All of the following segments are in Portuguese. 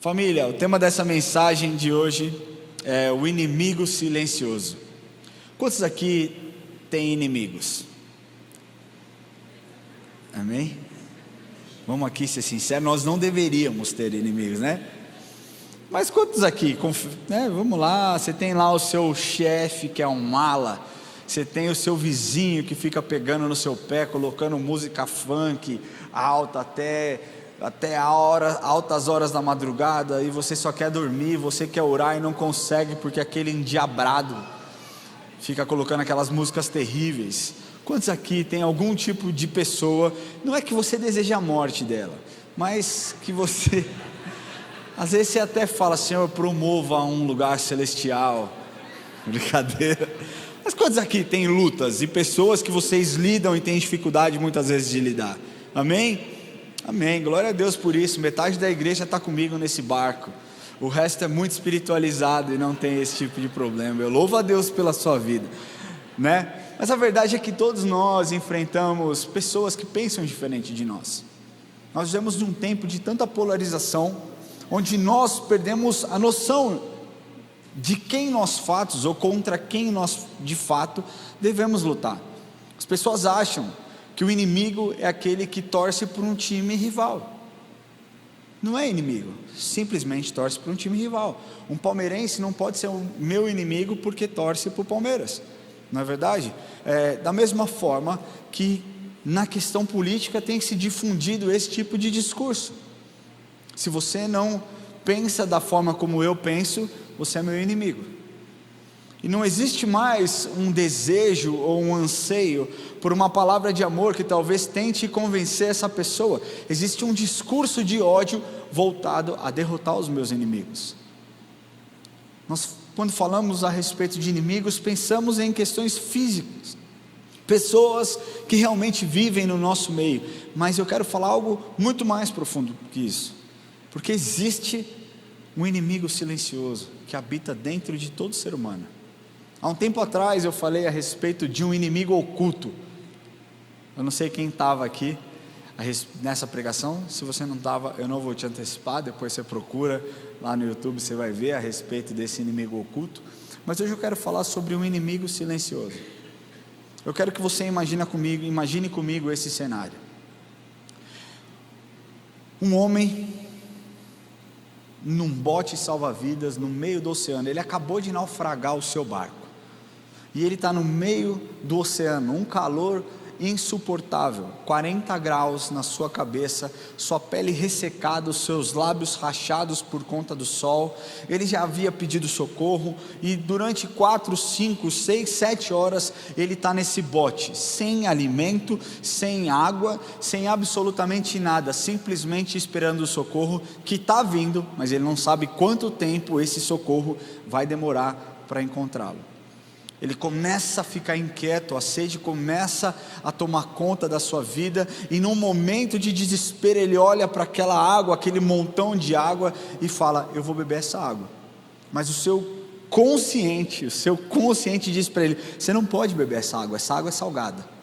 Família, o tema dessa mensagem de hoje é o inimigo silencioso. Quantos aqui têm inimigos? Amém? Vamos aqui ser sinceros, nós não deveríamos ter inimigos, né? Mas quantos aqui, vamos lá, você tem lá o seu chefe que é um mala, você tem o seu vizinho que fica pegando no seu pé, colocando música funk alta até altas horas da madrugada, e você só quer dormir, você quer orar e não consegue porque aquele endiabrado fica colocando aquelas músicas terríveis. Quantos aqui tem algum tipo de pessoa, não é que você deseja a morte dela, mas que você, às vezes você até fala: Senhor, promova um lugar celestial, brincadeira. Mas quantos aqui tem lutas e pessoas que vocês lidam e têm dificuldade muitas vezes de lidar? Amém? Amém, glória a Deus por isso. Metade da igreja está comigo nesse barco, o resto é muito espiritualizado e não tem esse tipo de problema. Eu louvo a Deus pela sua vida, né? Mas a verdade é que todos nós enfrentamos pessoas que pensam diferente de nós. Nós vivemos num tempo de tanta polarização, onde nós perdemos a noção de quem nós fatos, ou contra quem nós de fato devemos lutar. As pessoas acham que o inimigo é aquele que torce por um time rival. Não é inimigo, simplesmente torce por um time rival. Um palmeirense não pode ser o meu inimigo porque torce para o Palmeiras, não é verdade? Da mesma forma que na questão política tem se difundido esse tipo de discurso. Se você não pensa da forma como eu penso, você é meu inimigo. E não existe mais um desejo ou um anseio por uma palavra de amor que talvez tente convencer essa pessoa. Existe um discurso de ódio voltado a derrotar os meus inimigos. Nós, quando falamos a respeito de inimigos, pensamos em questões físicas, pessoas que realmente vivem no nosso meio. Mas eu quero falar algo muito mais profundo que isso, porque existe um inimigo silencioso que habita dentro de todo ser humano. Há um tempo atrás eu falei a respeito de um inimigo oculto. Eu não sei quem estava aqui nessa pregação. Se você não estava, eu não vou te antecipar. Depois você procura lá no YouTube, você vai ver a respeito desse inimigo oculto. Mas hoje eu quero falar sobre um inimigo silencioso. Eu quero que você imagine comigo esse cenário. Um homem num bote salva-vidas no meio do oceano. Ele acabou de naufragar o seu barco e ele está no meio do oceano, um calor insuportável, 40 graus na sua cabeça, sua pele ressecada, os seus lábios rachados por conta do sol. Ele já havia pedido socorro e durante 4, 5, 6, 7 horas ele está nesse bote, sem alimento, sem água, sem absolutamente nada, simplesmente esperando o socorro que está vindo, mas ele não sabe quanto tempo esse socorro vai demorar para encontrá-lo. Ele começa a ficar inquieto, a sede começa a tomar conta da sua vida, e num momento de desespero ele olha para aquela água, aquele montão de água, e fala: eu vou beber essa água. Mas o seu consciente diz para ele: você não pode beber essa água é salgada.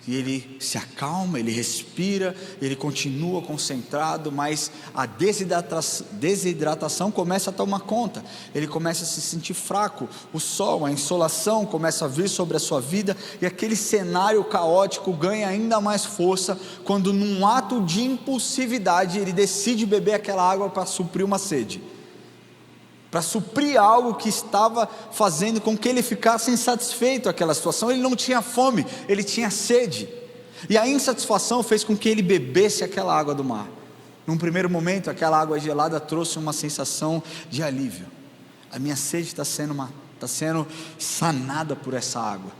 E ele se acalma, ele respira, ele continua concentrado, mas a desidratação começa a tomar conta. Ele começa a se sentir fraco, o sol, a insolação começa a vir sobre a sua vida, e aquele cenário caótico ganha ainda mais força, quando num ato de impulsividade, ele decide beber aquela água para suprir uma sede, para suprir algo que estava fazendo com que ele ficasse insatisfeito com aquela situação. Ele não tinha fome, ele tinha sede, e a insatisfação fez com que ele bebesse aquela água do mar. Num primeiro momento, aquela água gelada trouxe uma sensação de alívio. A minha sede está sendo sanada por essa água,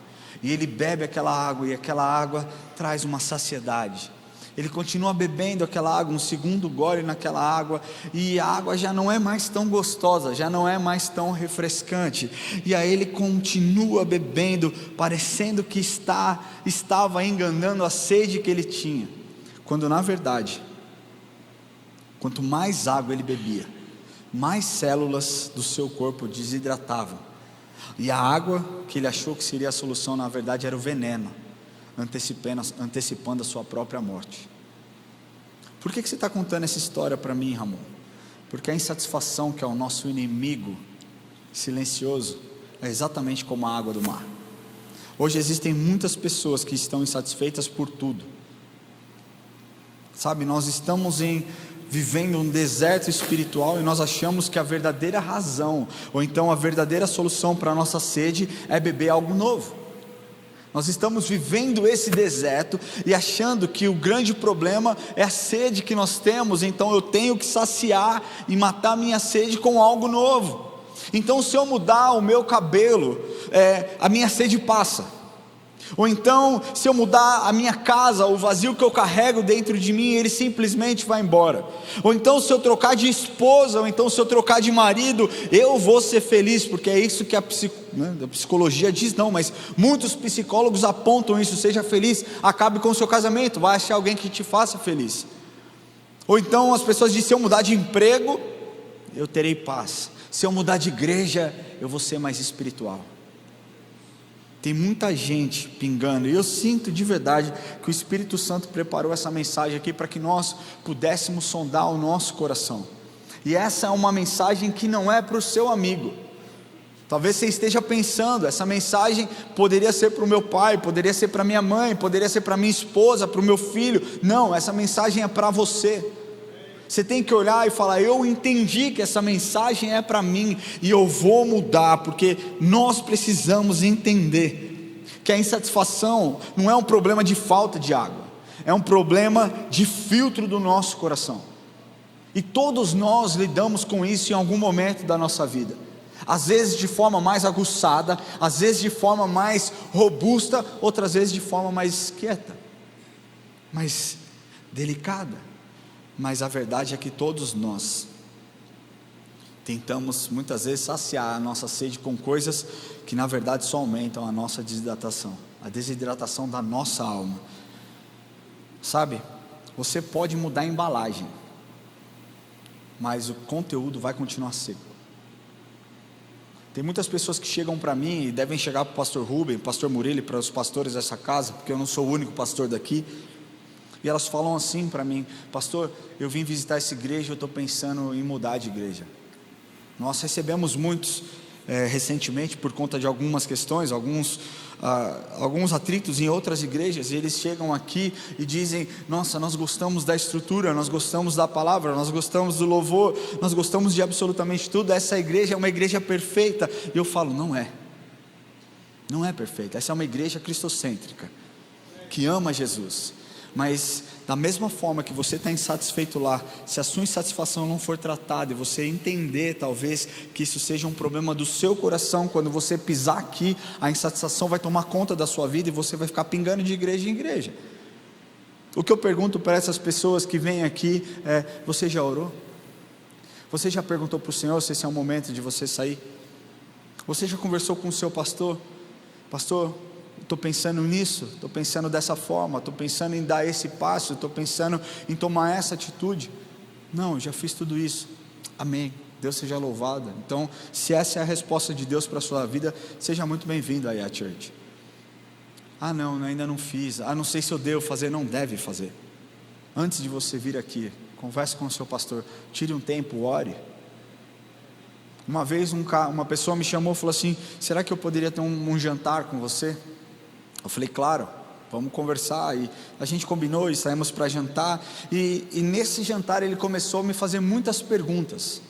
e ele bebe aquela água, e aquela água traz uma saciedade. Ele continua bebendo aquela água, um segundo gole naquela água, e a água já não é mais tão gostosa, já não é mais tão refrescante, e aí ele continua bebendo, parecendo que estava enganando a sede que ele tinha, quando na verdade, quanto mais água ele bebia, mais células do seu corpo desidratavam, e a água que ele achou que seria a solução, na verdade era o veneno, antecipando a sua própria morte. Por que você está contando essa história para mim, Ramon? Porque a insatisfação, que é o nosso inimigo silencioso, é exatamente como a água do mar. Hoje existem muitas pessoas que estão insatisfeitas por tudo. Sabe, nós estamos vivendo um deserto espiritual e nós achamos que a verdadeira razão, ou então a verdadeira solução para a nossa sede é beber algo novo. Nós estamos vivendo esse deserto e achando que o grande problema é a sede que nós temos, então eu tenho que saciar e matar a minha sede com algo novo. Então, se eu mudar o meu cabelo, a minha sede passa. Ou então, se eu mudar a minha casa, o vazio que eu carrego dentro de mim, ele simplesmente vai embora. Ou então, se eu trocar de esposa, ou então se eu trocar de marido, eu vou ser feliz, porque é isso que a psicologia diz, não, mas muitos psicólogos apontam isso: seja feliz, acabe com o seu casamento, vai achar alguém que te faça feliz. Ou então as pessoas dizem: se eu mudar de emprego, eu terei paz. Se eu mudar de igreja, eu vou ser mais espiritual. Tem muita gente pingando, e eu sinto de verdade que o Espírito Santo preparou essa mensagem aqui para que nós pudéssemos sondar o nosso coração. E essa é uma mensagem que não é para o seu amigo. Talvez você esteja pensando: essa mensagem poderia ser para o meu pai, poderia ser para minha mãe, poderia ser para minha esposa, para o meu filho. Não, essa mensagem é para você. Você tem que olhar e falar: eu entendi que essa mensagem é para mim e eu vou mudar, porque nós precisamos entender que a insatisfação não é um problema de falta de água, é um problema de filtro do nosso coração. E todos nós lidamos com isso em algum momento da nossa vida, às vezes de forma mais aguçada, às vezes de forma mais robusta, outras vezes de forma mais quieta, mais delicada. Mas a verdade é que todos nós tentamos muitas vezes saciar a nossa sede com coisas que na verdade só aumentam a nossa desidratação, a desidratação da nossa alma. Sabe, você pode mudar a embalagem, mas o conteúdo vai continuar seco. Tem muitas pessoas que chegam para mim e devem chegar para o pastor Rubem, pastor Murilo, para os pastores dessa casa, porque eu não sou o único pastor daqui. E elas falam assim para mim: pastor, eu vim visitar essa igreja, eu estou pensando em mudar de igreja. Nós recebemos muitos recentemente, por conta de algumas questões, alguns atritos em outras igrejas, e eles chegam aqui e dizem: nossa, nós gostamos da estrutura, nós gostamos da palavra, nós gostamos do louvor, nós gostamos de absolutamente tudo, essa igreja é uma igreja perfeita. E eu falo: não é perfeita, essa é uma igreja cristocêntrica, que ama Jesus. Mas da mesma forma que você está insatisfeito lá, se a sua insatisfação não for tratada e você entender talvez que isso seja um problema do seu coração, quando você pisar aqui, a insatisfação vai tomar conta da sua vida e você vai ficar pingando de igreja em igreja. O que eu pergunto para essas pessoas que vêm aqui é: você já orou? Você já perguntou para o Senhor se esse é o momento de você sair? Você já conversou com o seu pastor? Pastor, estou pensando nisso, estou pensando dessa forma, estou pensando em dar esse passo, estou pensando em tomar essa atitude. Não, já fiz tudo isso. Amém, Deus seja louvado. Então, se essa é a resposta de Deus para a sua vida, seja muito bem-vindo aí à church. Não, ainda não fiz, não sei se eu devo fazer. Não deve fazer. Antes de você vir aqui, converse com o seu pastor, tire um tempo, ore. Uma vez uma pessoa me chamou e falou assim: será que eu poderia ter um jantar com você? Eu falei: claro, vamos conversar. E a gente combinou e saímos para jantar, e nesse jantar ele começou a me fazer muitas perguntas.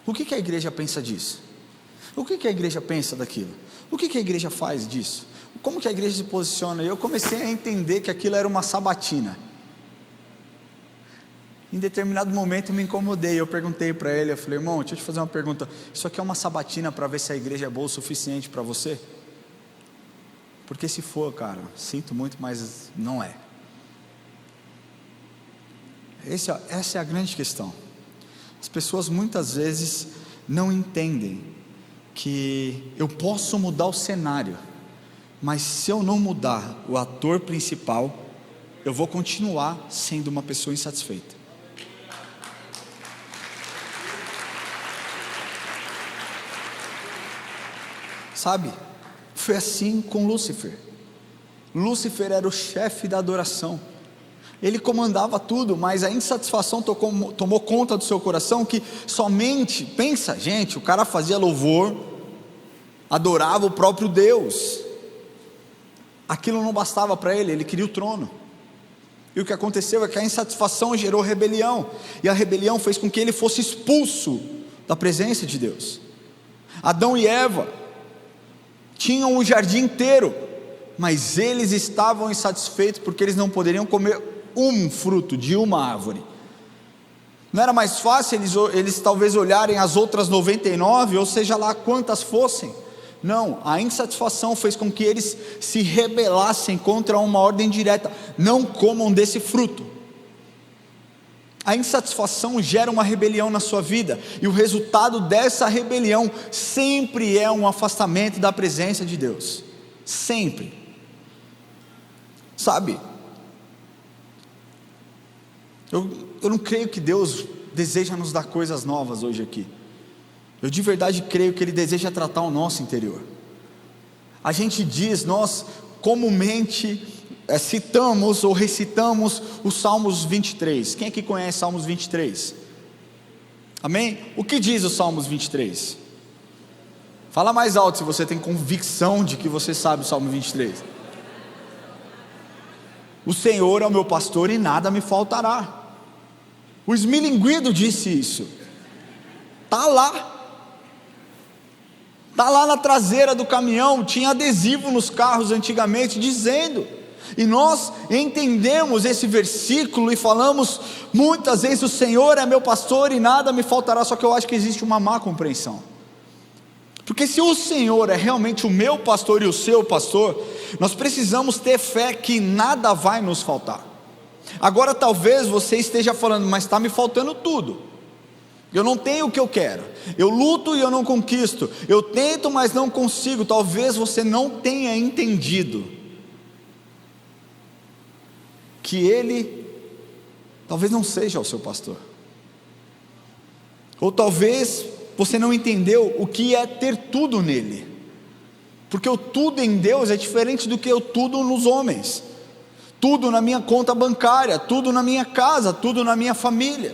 O que a igreja pensa disso? O que a igreja pensa daquilo? O que a igreja faz disso? Como que a igreja se posiciona? E eu comecei a entender que aquilo era uma sabatina. Em determinado momento eu me incomodei, eu perguntei para ele, eu falei: irmão, deixa eu te fazer uma pergunta, isso aqui é uma sabatina para ver se a igreja é boa o suficiente para você? Porque se for, cara, sinto muito, mas não é. Essa é a grande questão. As pessoas muitas vezes não entendem que eu posso mudar o cenário, mas se eu não mudar o ator principal, eu vou continuar sendo uma pessoa insatisfeita. Sabe, foi assim com Lúcifer. Lúcifer era o chefe da adoração. Ele comandava tudo, mas a insatisfação tomou conta do seu coração, que somente, pensa gente, o cara fazia louvor, adorava o próprio Deus, aquilo não bastava para ele, ele queria o trono. E o que aconteceu é que a insatisfação gerou rebelião, e a rebelião fez com que ele fosse expulso da presença de Deus. Adão e Eva tinham o jardim inteiro, mas eles estavam insatisfeitos porque eles não poderiam comer um fruto de uma árvore. Não era mais fácil eles talvez olharem as outras 99, ou seja lá quantas fossem? Não, a insatisfação fez com que eles se rebelassem contra uma ordem direta: não comam desse fruto. A insatisfação gera uma rebelião na sua vida, e o resultado dessa rebelião sempre é um afastamento da presença de Deus, sempre. Sabe, eu não creio que Deus deseja nos dar coisas novas hoje aqui. Eu de verdade creio que Ele deseja tratar o nosso interior. A gente diz, nós comumente citamos ou recitamos os Salmos 23. Quem aqui conhece Salmos 23? Amém? O que diz os Salmos 23? Fala mais alto se você tem convicção de que você sabe o Salmo 23. O Senhor é o meu pastor e nada me faltará. O Esmilinguido disse isso. Está lá na traseira do caminhão, tinha adesivo nos carros antigamente dizendo, e nós entendemos esse versículo e falamos muitas vezes: o Senhor é meu pastor e nada me faltará. Só que eu acho que existe uma má compreensão, porque se o Senhor é realmente o meu pastor e o seu pastor, nós precisamos ter fé que nada vai nos faltar. Agora talvez você esteja falando: mas está me faltando tudo, eu não tenho o que eu quero, eu luto e eu não conquisto, eu tento mas não consigo. Talvez você não tenha entendido que Ele talvez não seja o seu pastor, ou talvez você não entendeu o que é ter tudo nele, porque o tudo em Deus é diferente do que o tudo nos homens. Tudo na minha conta bancária, tudo na minha casa, tudo na minha família,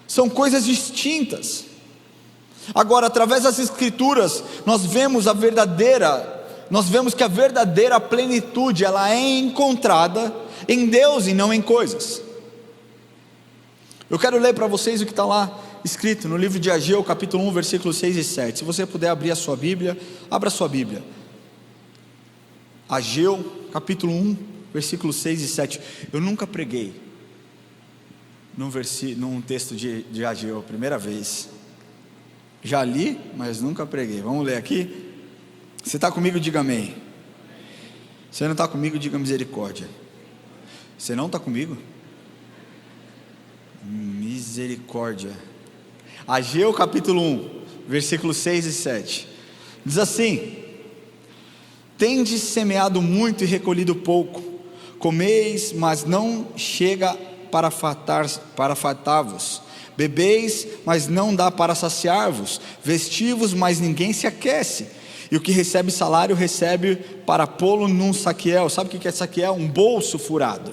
são coisas distintas. Agora, através das Escrituras, nós vemos que a verdadeira plenitude, ela é encontrada em Deus e não em coisas. Eu quero ler para vocês o que está lá escrito no livro de Ageu, capítulo 1, versículos 6 e 7. Se você puder abrir a sua Bíblia, abra a sua Bíblia. Ageu, capítulo 1, versículos 6 e 7. Eu nunca preguei num texto de Ageu, primeira vez. Já li, mas nunca preguei. Vamos ler aqui? Se está comigo, diga amém. Se não está comigo, diga misericórdia. Você não está comigo? Misericórdia. Ageu capítulo 1, versículos 6 e 7. Diz assim: tendes semeado muito e recolhido pouco, comeis, mas não chega para fartar-vos, bebeis, mas não dá para saciar-vos, vestivos, mas ninguém se aquece, e o que recebe salário recebe para pô-lo num saqueel. Sabe o que é saqueel? Um bolso furado.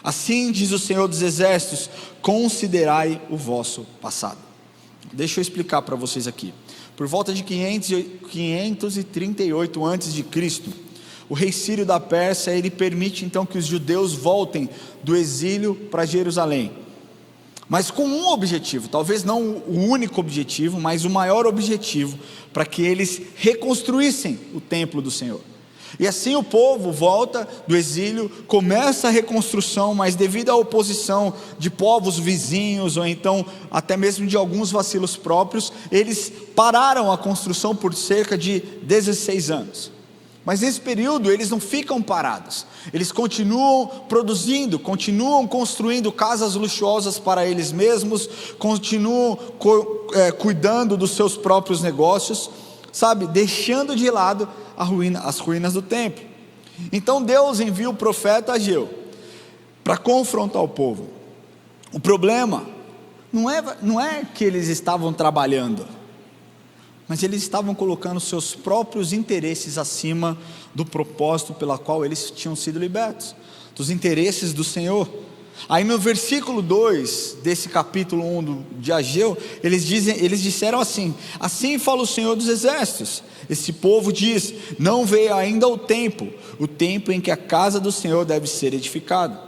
Assim diz o Senhor dos Exércitos: considerai o vosso passado. Deixa eu explicar para vocês aqui. Por volta de 538 a.C., o rei Sírio da Pérsia, ele permite então que os judeus voltem do exílio para Jerusalém, mas com um objetivo, talvez não o único objetivo, mas o maior objetivo, para que eles reconstruíssem o templo do Senhor. E assim o povo volta do exílio, começa a reconstrução, mas devido à oposição de povos vizinhos, ou então até mesmo de alguns vacilos próprios, eles pararam a construção por cerca de 16 anos. Mas nesse período eles não ficam parados, eles continuam produzindo, continuam construindo casas luxuosas para eles mesmos, continuam cuidando dos seus próprios negócios, sabe, deixando de lado as ruínas do templo. Então Deus envia o profeta Ageu para confrontar o povo. O problema não é que eles estavam trabalhando, mas eles estavam colocando seus próprios interesses acima do propósito pela qual eles tinham sido libertos, dos interesses do Senhor. Aí no versículo 2 desse capítulo 1 de Ageu, eles disseram assim: assim fala o Senhor dos Exércitos, esse povo diz, não veio ainda o tempo em que a casa do Senhor deve ser edificada.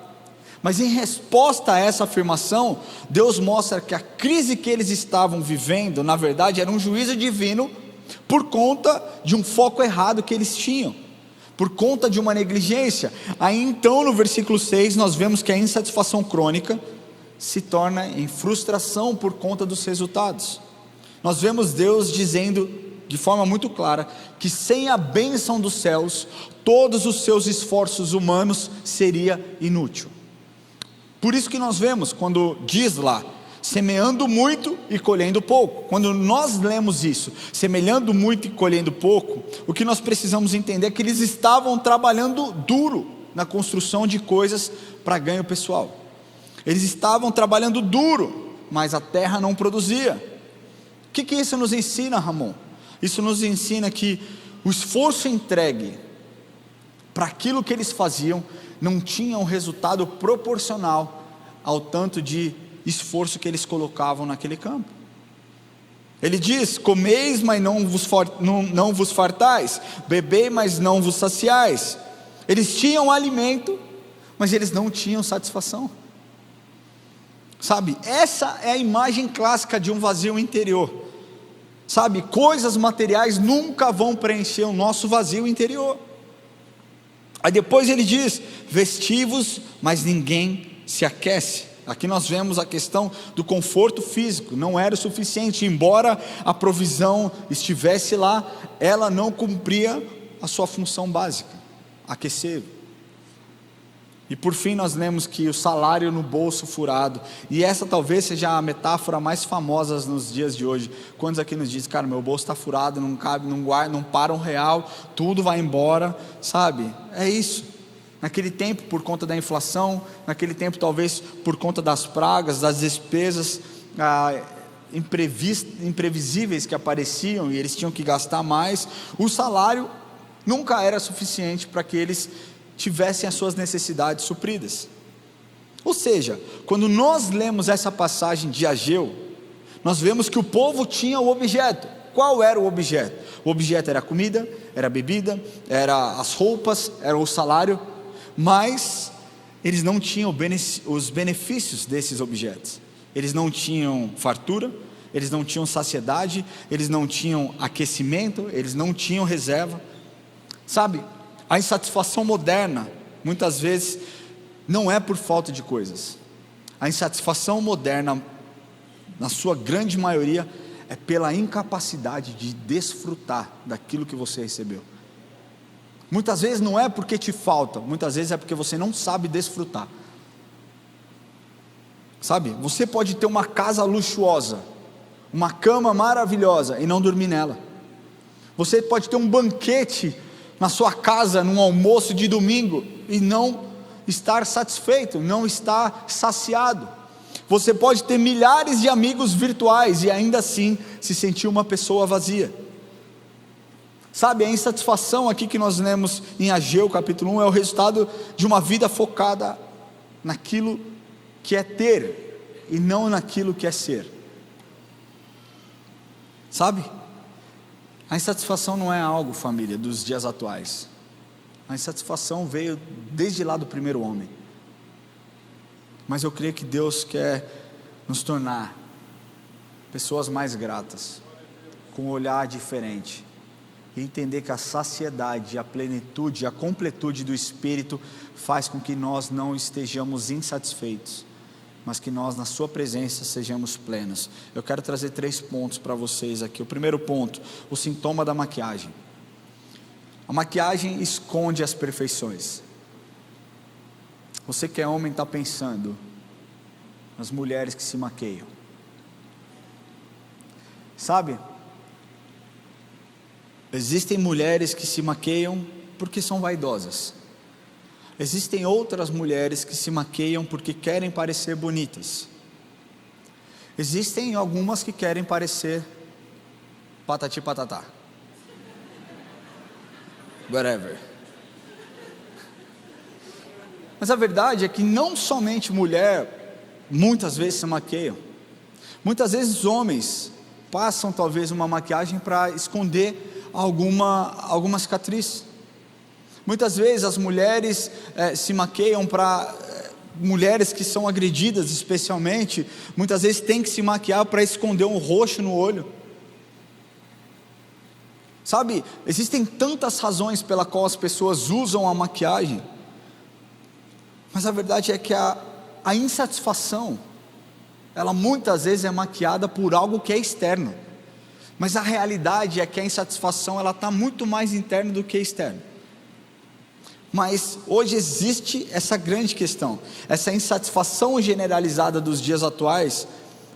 Mas em resposta a essa afirmação, Deus mostra que a crise que eles estavam vivendo, na verdade era um juízo divino, por conta de um foco errado que eles tinham, por conta de uma negligência. Aí então no versículo 6 nós vemos que a insatisfação crônica se torna em frustração por conta dos resultados. Nós vemos Deus dizendo de forma muito clara que sem a bênção dos céus, todos os seus esforços humanos seria inútil. Por isso que nós vemos quando diz lá, semeando muito e colhendo pouco. Quando nós lemos isso, semeando muito e colhendo pouco, o que nós precisamos entender é que eles estavam trabalhando duro na construção de coisas para ganho pessoal. Eles estavam trabalhando duro, mas a terra não produzia. O que isso nos ensina, Ramon? Isso nos ensina que o esforço entregue para aquilo que eles faziam não tinha um resultado proporcional ao tanto de esforço que eles colocavam naquele campo. Ele diz: comeis, mas não vos fartais, bebei, mas não vos saciais. Eles tinham alimento, mas eles não tinham satisfação. Sabe, essa é a imagem clássica de um vazio interior. Sabe, coisas materiais nunca vão preencher o nosso vazio interior. Aí depois ele diz: vestivos, mas ninguém se aquece. Aqui nós vemos a questão do conforto físico, não era o suficiente, embora a provisão estivesse lá, ela não cumpria a sua função básica, aquecer. E por fim nós lemos que o salário no bolso furado, e essa talvez seja a metáfora mais famosa nos dias de hoje. Quantos aqui nos dizem: cara, meu bolso está furado, não cabe, não guarda, não para um real, tudo vai embora, sabe? É isso. Naquele tempo, por conta da inflação, naquele tempo talvez por conta das pragas, das despesas imprevisíveis que apareciam, e eles tinham que gastar mais, o salário nunca era suficiente para que eles tivessem as suas necessidades supridas. Ou seja, quando nós lemos essa passagem de Ageu, nós vemos que o povo tinha o objeto. Qual era o objeto? O objeto era a comida, era a bebida, era as roupas, era o salário, mas eles não tinham os benefícios desses objetos. Eles não tinham fartura, eles não tinham saciedade, eles não tinham aquecimento, eles não tinham reserva. Sabe, a insatisfação moderna, muitas vezes, não é por falta de coisas. A insatisfação moderna, na sua grande maioria, é pela incapacidade de desfrutar daquilo que você recebeu. Muitas vezes não é porque te falta, muitas vezes é porque você não sabe desfrutar. Sabe, você pode ter uma casa luxuosa, uma cama maravilhosa e não dormir nela. Você pode ter um banquete na sua casa, num almoço de domingo, e não estar satisfeito, não estar saciado. Você pode ter milhares de amigos virtuais e ainda assim se sentir uma pessoa vazia. Sabe, a insatisfação aqui que nós lemos em Ageu capítulo 1 é o resultado de uma vida focada naquilo que é ter e não naquilo que é ser. Sabe, a insatisfação não é algo, família, dos dias atuais. A insatisfação veio desde lá do primeiro homem. Mas eu creio que Deus quer nos tornar pessoas mais gratas, com um olhar diferente, e entender que a saciedade, a plenitude, a completude do Espírito faz com que nós não estejamos insatisfeitos, mas que nós na sua presença sejamos plenos. Eu quero trazer 3 pontos para vocês aqui. O primeiro ponto: o sintoma da maquiagem. A maquiagem esconde as perfeições. Você que é homem está pensando nas mulheres que se maqueiam. Sabe, existem mulheres que se maqueiam porque são vaidosas. Existem outras mulheres que se maqueiam porque querem parecer bonitas. Existem algumas que querem parecer patati patatá, whatever. Mas a verdade é que não somente mulher, muitas vezes se maquiam. Muitas vezes homens passam talvez uma maquiagem para esconder alguma cicatriz. Muitas vezes as mulheres se maquiam para... mulheres que são agredidas especialmente, muitas vezes têm que se maquiar para esconder um roxo no olho. Sabe, existem tantas razões pela qual as pessoas usam a maquiagem, mas a verdade é que a insatisfação, ela muitas vezes é maquiada por algo que é externo, mas a realidade é que a insatisfação ela está muito mais interna do que externa. Mas hoje existe essa grande questão, essa insatisfação generalizada dos dias atuais,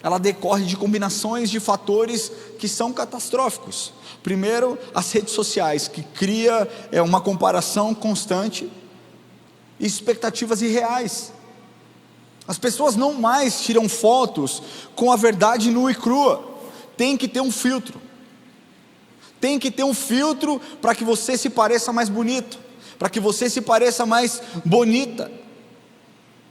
ela decorre de combinações de fatores que são catastróficos. Primeiro, as redes sociais, que cria uma comparação constante e expectativas irreais. As pessoas não mais tiram fotos com a verdade nua e crua, tem que ter um filtro. Tem que ter um filtro para que você se pareça mais bonito, para que você se pareça mais bonita.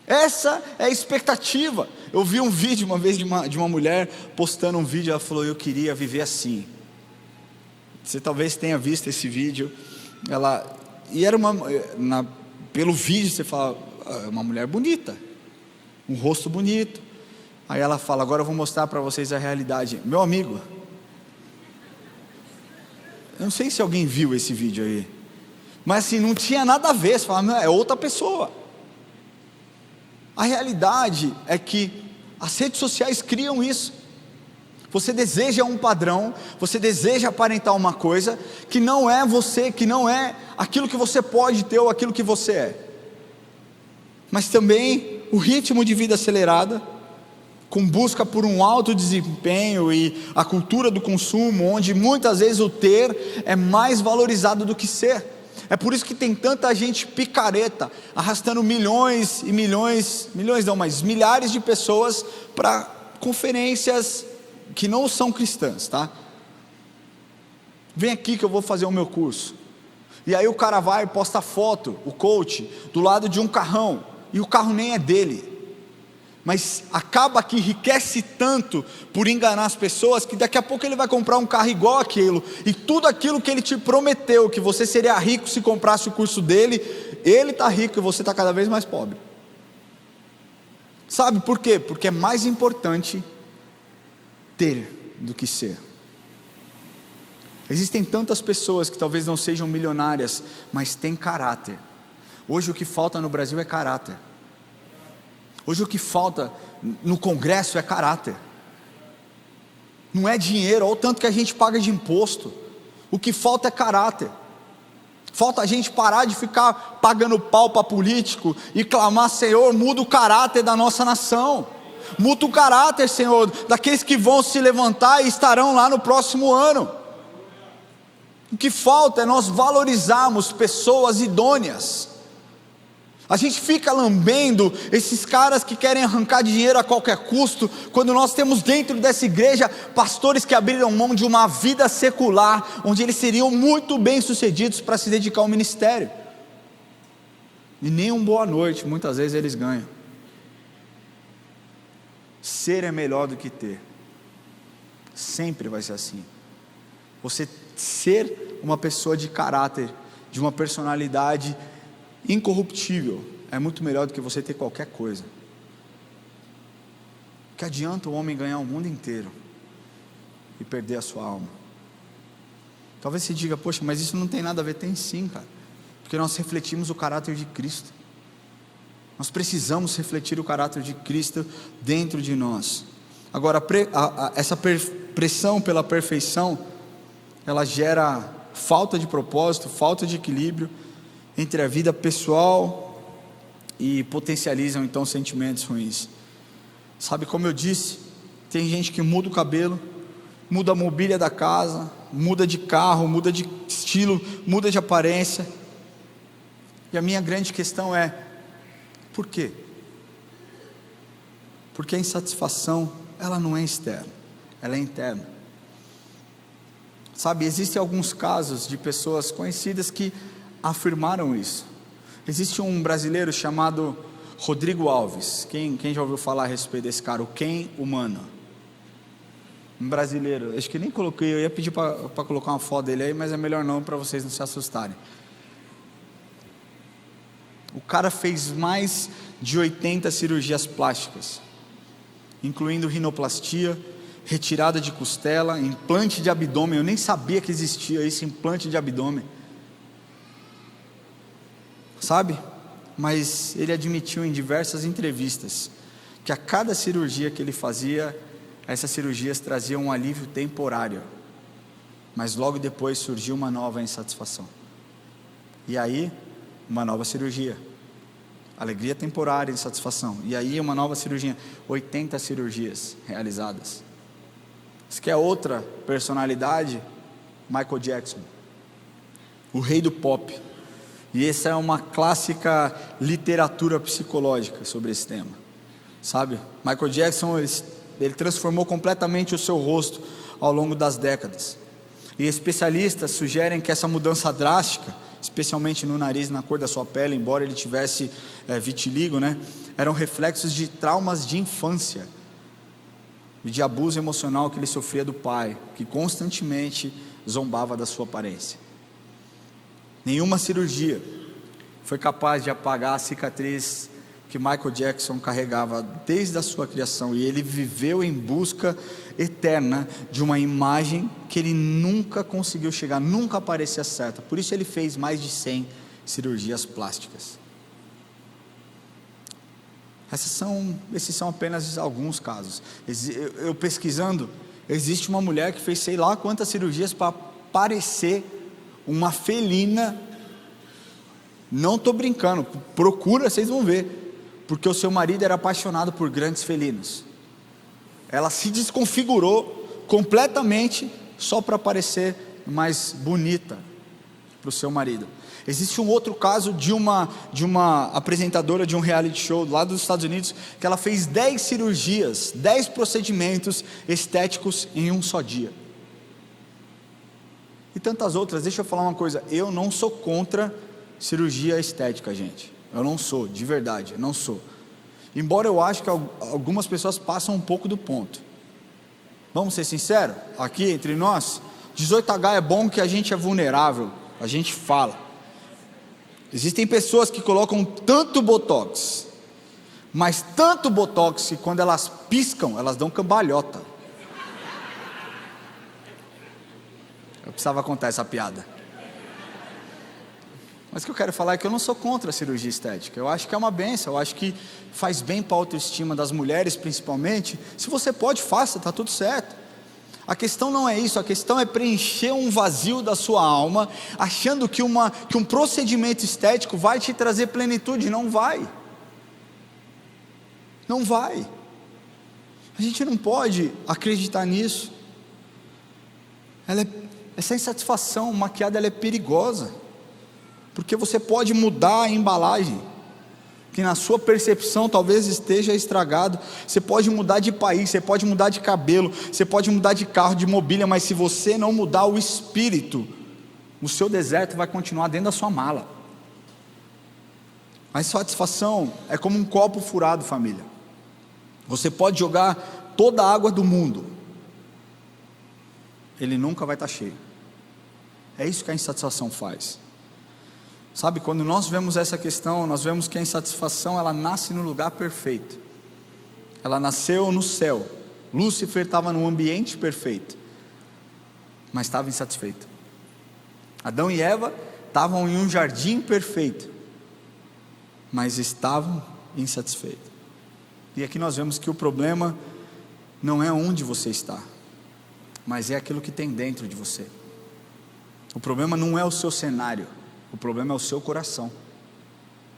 Essa é a expectativa. Eu vi um vídeo uma vez de uma mulher postando um vídeo, ela falou: eu queria viver assim. Você talvez tenha visto esse vídeo. Pelo vídeo você fala, uma mulher bonita, um rosto bonito. Aí ela fala: agora eu vou mostrar para vocês a realidade. Meu amigo, eu não sei se alguém viu esse vídeo aí, mas assim, não tinha nada a ver. Você fala, é outra pessoa. A realidade é que as redes sociais criam isso. Você deseja um padrão, você deseja aparentar uma coisa que não é você, que não é aquilo que você pode ter ou aquilo que você é. Mas também o ritmo de vida acelerada, com busca por um alto desempenho e a cultura do consumo, onde muitas vezes o ter é mais valorizado do que ser. É por isso que tem tanta gente picareta, arrastando milhões e milhões, mas milhares de pessoas para conferências que não são cristãs, tá? Vem aqui que eu vou fazer o meu curso. E aí o cara vai e posta foto, o coach, do lado de um carrão, e o carro nem é dele. Mas acaba que enriquece tanto por enganar as pessoas, que daqui a pouco ele vai comprar um carro igual aquilo, e tudo aquilo que ele te prometeu, que você seria rico se comprasse o curso dele, ele está rico e você está cada vez mais pobre. Sabe por quê? Porque é mais importante ter do que ser. Existem tantas pessoas que talvez não sejam milionárias, mas têm caráter. Hoje o que falta no Brasil é caráter. Hoje o que falta no Congresso é caráter. Não é dinheiro, olha o tanto que a gente paga de imposto. O que falta é caráter. Falta a gente parar de ficar pagando pau para político e clamar: Senhor, muda o caráter da nossa nação. Muda o caráter, Senhor, daqueles que vão se levantar e estarão lá no próximo ano. O que falta é nós valorizarmos pessoas idôneas. A gente fica lambendo esses caras que querem arrancar dinheiro a qualquer custo, quando nós temos dentro dessa igreja pastores que abriram mão de uma vida secular, onde eles seriam muito bem sucedidos para se dedicar ao ministério, e nem um boa noite muitas vezes eles ganham. Ser é melhor do que ter, sempre vai ser assim. Você ser uma pessoa de caráter, de uma personalidade incorruptível, é muito melhor do que você ter qualquer coisa. Que adianta o homem ganhar o mundo inteiro e perder a sua alma? Talvez você diga: poxa, mas isso não tem nada a ver. Tem sim, cara, porque nós refletimos o caráter de Cristo. Nós precisamos refletir o caráter de Cristo dentro de nós. Agora, essa pressão pela perfeição, ela gera falta de propósito, falta de equilíbrio entre a vida pessoal e potencializam então sentimentos ruins. Sabe, como eu disse, tem gente que muda o cabelo, muda a mobília da casa, muda de carro, muda de estilo, muda de aparência. E a minha grande questão é: por quê? Porque a insatisfação, ela não é externa, ela é interna. Sabe, existem alguns casos de pessoas conhecidas que afirmaram isso. Existe um brasileiro chamado Rodrigo Alves. Quem já ouviu falar a respeito desse cara? O Ken humano. Um brasileiro. Acho que nem coloquei. Eu ia pedir para colocar uma foto dele aí, mas é melhor não, para vocês não se assustarem. O cara fez mais de 80 cirurgias plásticas, incluindo rinoplastia, retirada de costela, implante de abdômen. Eu nem sabia que existia esse implante de abdômen, sabe? Mas ele admitiu em diversas entrevistas que a cada cirurgia que ele fazia, essas cirurgias traziam um alívio temporário, mas logo depois surgiu uma nova insatisfação. E aí, uma nova cirurgia, alegria temporária, insatisfação. E aí uma nova cirurgia, 80 cirurgias realizadas. Isso que é outra personalidade, Michael Jackson, o rei do pop. E essa é uma clássica literatura psicológica sobre esse tema, sabe? Michael Jackson, ele transformou completamente o seu rosto ao longo das décadas. E especialistas sugerem que essa mudança drástica, especialmente no nariz, na cor da sua pele, embora ele tivesse vitiligo, eram reflexos de traumas de infância e de abuso emocional que ele sofria do pai, que constantemente zombava da sua aparência. Nenhuma cirurgia foi capaz de apagar a cicatriz que Michael Jackson carregava desde a sua criação, e ele viveu em busca eterna de uma imagem que ele nunca conseguiu chegar, nunca parecia certa. Por isso ele fez mais de 100 cirurgias plásticas. Esses são apenas alguns casos. Eu pesquisando, existe uma mulher que fez sei lá quantas cirurgias para parecer uma felina. Não estou brincando, procura, vocês vão ver. Porque o seu marido era apaixonado por grandes felinos. Ela se desconfigurou completamente só para parecer mais bonita para o seu marido. Existe um outro caso de uma apresentadora de um reality show lá dos Estados Unidos, que ela fez 10 cirurgias, 10 procedimentos estéticos em um só dia. E tantas outras. Deixa eu falar uma coisa, eu não sou contra cirurgia estética, gente. Eu não sou, de verdade, eu não sou. Embora eu acho que algumas pessoas passam um pouco do ponto. Vamos ser sinceros, aqui entre nós, 18H é bom que a gente é vulnerável, a gente fala. Existem pessoas que colocam tanto botox, mas tanto botox que quando elas piscam, elas dão cambalhota. Eu precisava contar essa piada. Mas o que eu quero falar é que eu não sou contra a cirurgia estética. Eu acho que é uma bênção, eu acho que faz bem para a autoestima das mulheres principalmente. Se você pode, faça, está tudo certo. A questão não é isso, a questão é preencher um vazio da sua alma, achando que um procedimento estético vai te trazer plenitude. Não vai. Não vai. A gente não pode acreditar nisso. Essa insatisfação maquiada, ela é perigosa. Porque você pode mudar a embalagem, que na sua percepção talvez esteja estragado. Você pode mudar de país, você pode mudar de cabelo, você pode mudar de carro, de mobília, mas se você não mudar o espírito, o seu deserto vai continuar dentro da sua mala. A insatisfação é como um copo furado, família. Você pode jogar toda a água do mundo, ele nunca vai estar cheio. É isso que a insatisfação faz. Sabe, quando nós vemos essa questão, nós vemos que a insatisfação, ela nasce no lugar perfeito. Ela nasceu no céu. Lúcifer estava num ambiente perfeito, mas estava insatisfeito. Adão e Eva estavam em um jardim perfeito, mas estavam insatisfeitos. E aqui nós vemos que o problema não é onde você está, mas é aquilo que tem dentro de você. O problema não é o seu cenário, o problema é o seu coração.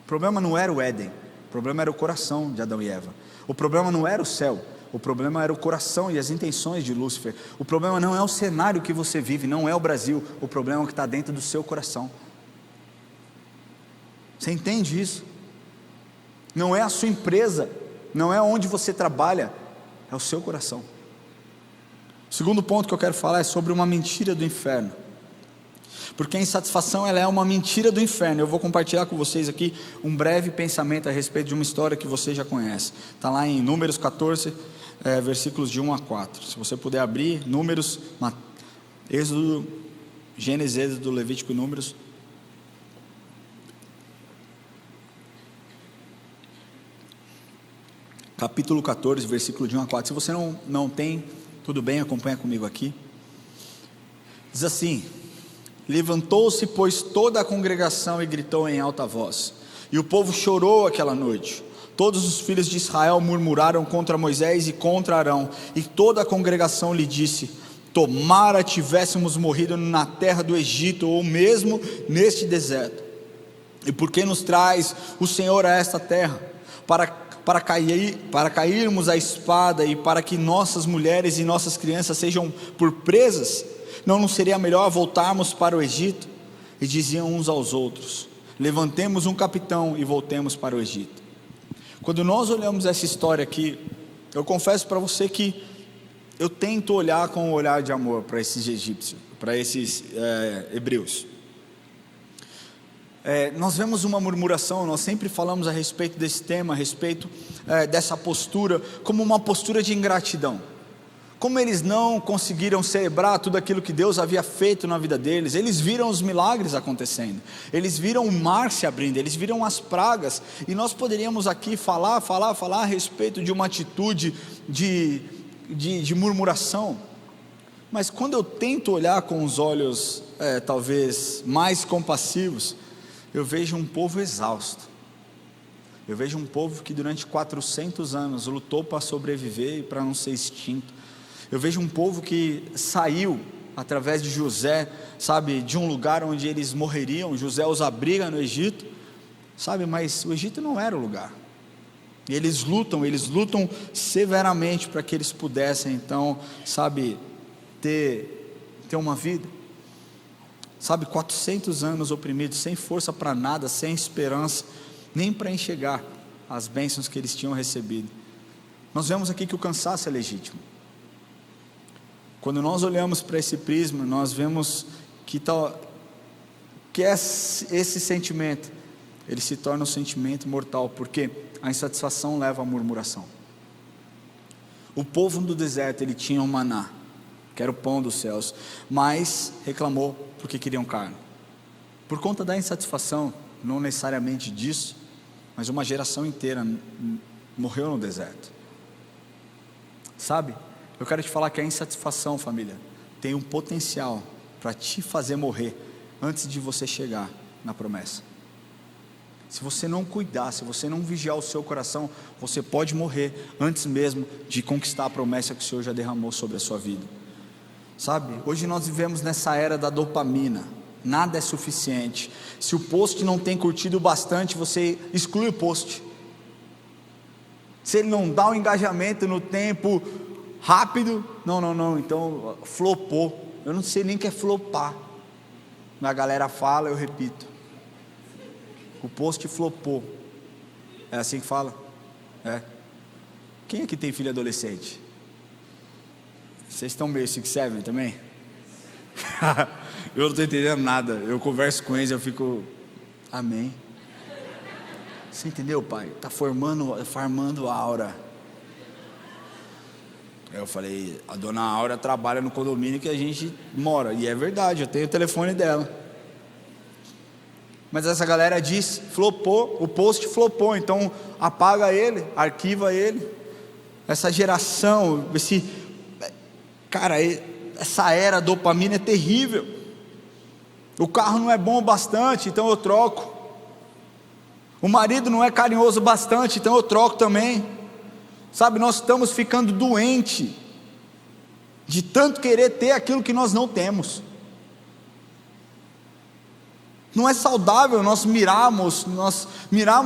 O problema não era o Éden, o problema era o coração de Adão e Eva. O problema não era o céu, o problema era o coração e as intenções de Lúcifer. O problema não é o cenário que você vive, não é o Brasil, o problema é o que está dentro do seu coração. Você entende isso? Não é a sua empresa, não é onde você trabalha, é o seu coração. O segundo ponto que eu quero falar é sobre uma mentira do inferno. porque a insatisfação ela é uma mentira do inferno. Eu vou compartilhar com vocês aqui um breve pensamento a respeito de uma história que você já conhece. Está lá em Números 14, versículos de 1 a 4. Se você puder abrir, Números, Êxodo, Gênesis, Êxodo, Levítico e Números. Capítulo 14, versículo de 1 a 4. Se você não tem, tudo bem, acompanha comigo aqui. Diz assim: levantou-se, pois, toda a congregação e gritou em alta voz, e o povo chorou aquela noite. Todos os filhos de Israel murmuraram contra Moisés e contra Arão, e toda a congregação lhe disse: tomara tivéssemos morrido na terra do Egito, ou mesmo neste deserto. E por que nos traz o Senhor a esta terra? Para cairmos à espada, e para que nossas mulheres e nossas crianças sejam por presas? Não nos seria melhor voltarmos para o Egito? E diziam uns aos outros: levantemos um capitão e voltemos para o Egito. Quando nós olhamos essa história aqui, eu confesso para você que eu tento olhar com um olhar de amor para esses egípcios, para esses hebreus. Nós vemos uma murmuração, nós sempre falamos a respeito desse tema, a respeito dessa postura, como uma postura de ingratidão. Como eles não conseguiram celebrar tudo aquilo que Deus havia feito na vida deles, eles viram os milagres acontecendo, eles viram o mar se abrindo, eles viram as pragas, e nós poderíamos aqui falar a respeito de uma atitude de murmuração, mas quando eu tento olhar com os olhos talvez mais compassivos, eu vejo um povo exausto, eu vejo um povo que durante 400 anos lutou para sobreviver e para não ser extinto. Eu vejo um povo que saiu através de José, sabe, de um lugar onde eles morreriam. José os abriga no Egito, sabe, mas o Egito não era o lugar. E eles lutam severamente para que eles pudessem então, sabe, ter uma vida. Sabe, 400 anos oprimidos, sem força para nada, sem esperança, nem para enxergar as bênçãos que eles tinham recebido. Nós vemos aqui que o cansaço é legítimo. Quando nós olhamos para esse prisma, nós vemos que esse sentimento, ele se torna um sentimento mortal, porque a insatisfação leva à murmuração. O povo do deserto, ele tinha um maná, que era o pão dos céus, mas reclamou porque queriam carne. Por conta da insatisfação, não necessariamente disso, mas uma geração inteira morreu no deserto. Sabe? Eu quero te falar que a insatisfação, família, tem um potencial para te fazer morrer antes de você chegar na promessa. Se você não cuidar, se você não vigiar o seu coração, você pode morrer antes mesmo de conquistar a promessa que o Senhor já derramou sobre a sua vida. Sabe, hoje nós vivemos nessa era da dopamina, nada é suficiente. Se o post não tem curtido bastante, você exclui o post. Se ele não dá o engajamento no tempo rápido, não, então flopou. Eu não sei nem o que é flopar, mas a galera fala, eu repito, o post flopou. É assim que fala? Quem aqui tem filho adolescente? Vocês estão meio 6-7 também? Eu não estou entendendo nada. Eu converso com eles, eu fico, amém. Você entendeu, pai? Está farmando aura. Eu falei, a dona Aura trabalha no condomínio que a gente mora. E é verdade, eu tenho o telefone dela. Mas essa galera diz, flopou, o post flopou, então apaga ele, arquiva ele. Essa geração, essa era dopamina é terrível. O carro não é bom o bastante, então eu troco. O marido não é carinhoso o bastante, então eu troco também. Sabe, nós estamos ficando doentes de tanto querer ter aquilo que nós não temos. Não é saudável nós mirarmos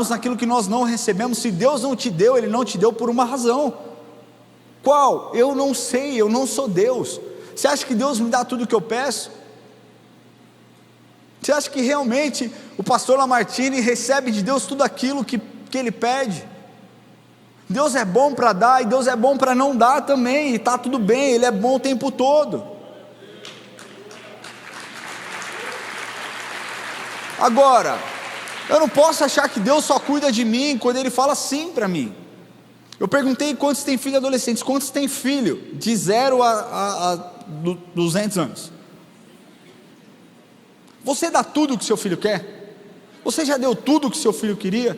naquilo que nós não recebemos. Se Deus não te deu, Ele não te deu por uma razão. Qual? Eu não sei, eu não sou Deus. Você acha que Deus me dá tudo o que eu peço? Você acha que realmente o pastor Lamartine recebe de Deus tudo aquilo que ele pede? Deus é bom para dar e Deus é bom para não dar também, e está tudo bem, Ele é bom o tempo todo. Agora, eu não posso achar que Deus só cuida de mim quando Ele fala sim para mim. Eu perguntei quantos têm filho adolescentes, quantos têm filho de 0 a 200 anos. Você dá tudo o que seu filho quer? Você já deu tudo o que seu filho queria?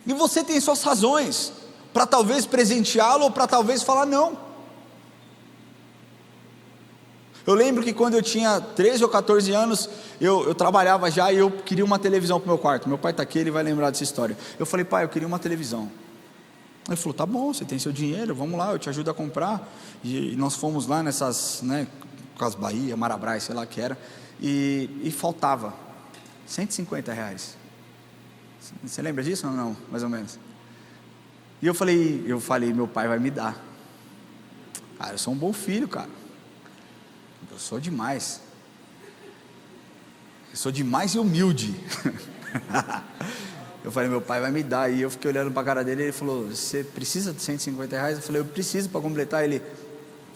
E você tem suas razões para talvez presenteá-lo ou para talvez falar não. Eu lembro que quando eu tinha 13 ou 14 anos, eu trabalhava já e eu queria uma televisão para o meu quarto. Meu pai está aqui, ele vai lembrar dessa história. Eu falei, pai, eu queria uma televisão. Ele falou, tá bom, você tem seu dinheiro, vamos lá, eu te ajudo a comprar. E nós fomos lá nessas, Cas Bahia, Marabras, sei lá que era, e faltava R$150. Você lembra disso ou não? Mais ou menos. E eu falei, meu pai vai me dar. Cara, eu sou um bom filho, cara. Eu sou demais. Eu sou demais e humilde. Eu falei, meu pai vai me dar. E eu fiquei olhando para a cara dele e ele falou, você precisa de R$150? Eu falei, eu preciso para completar. Ele,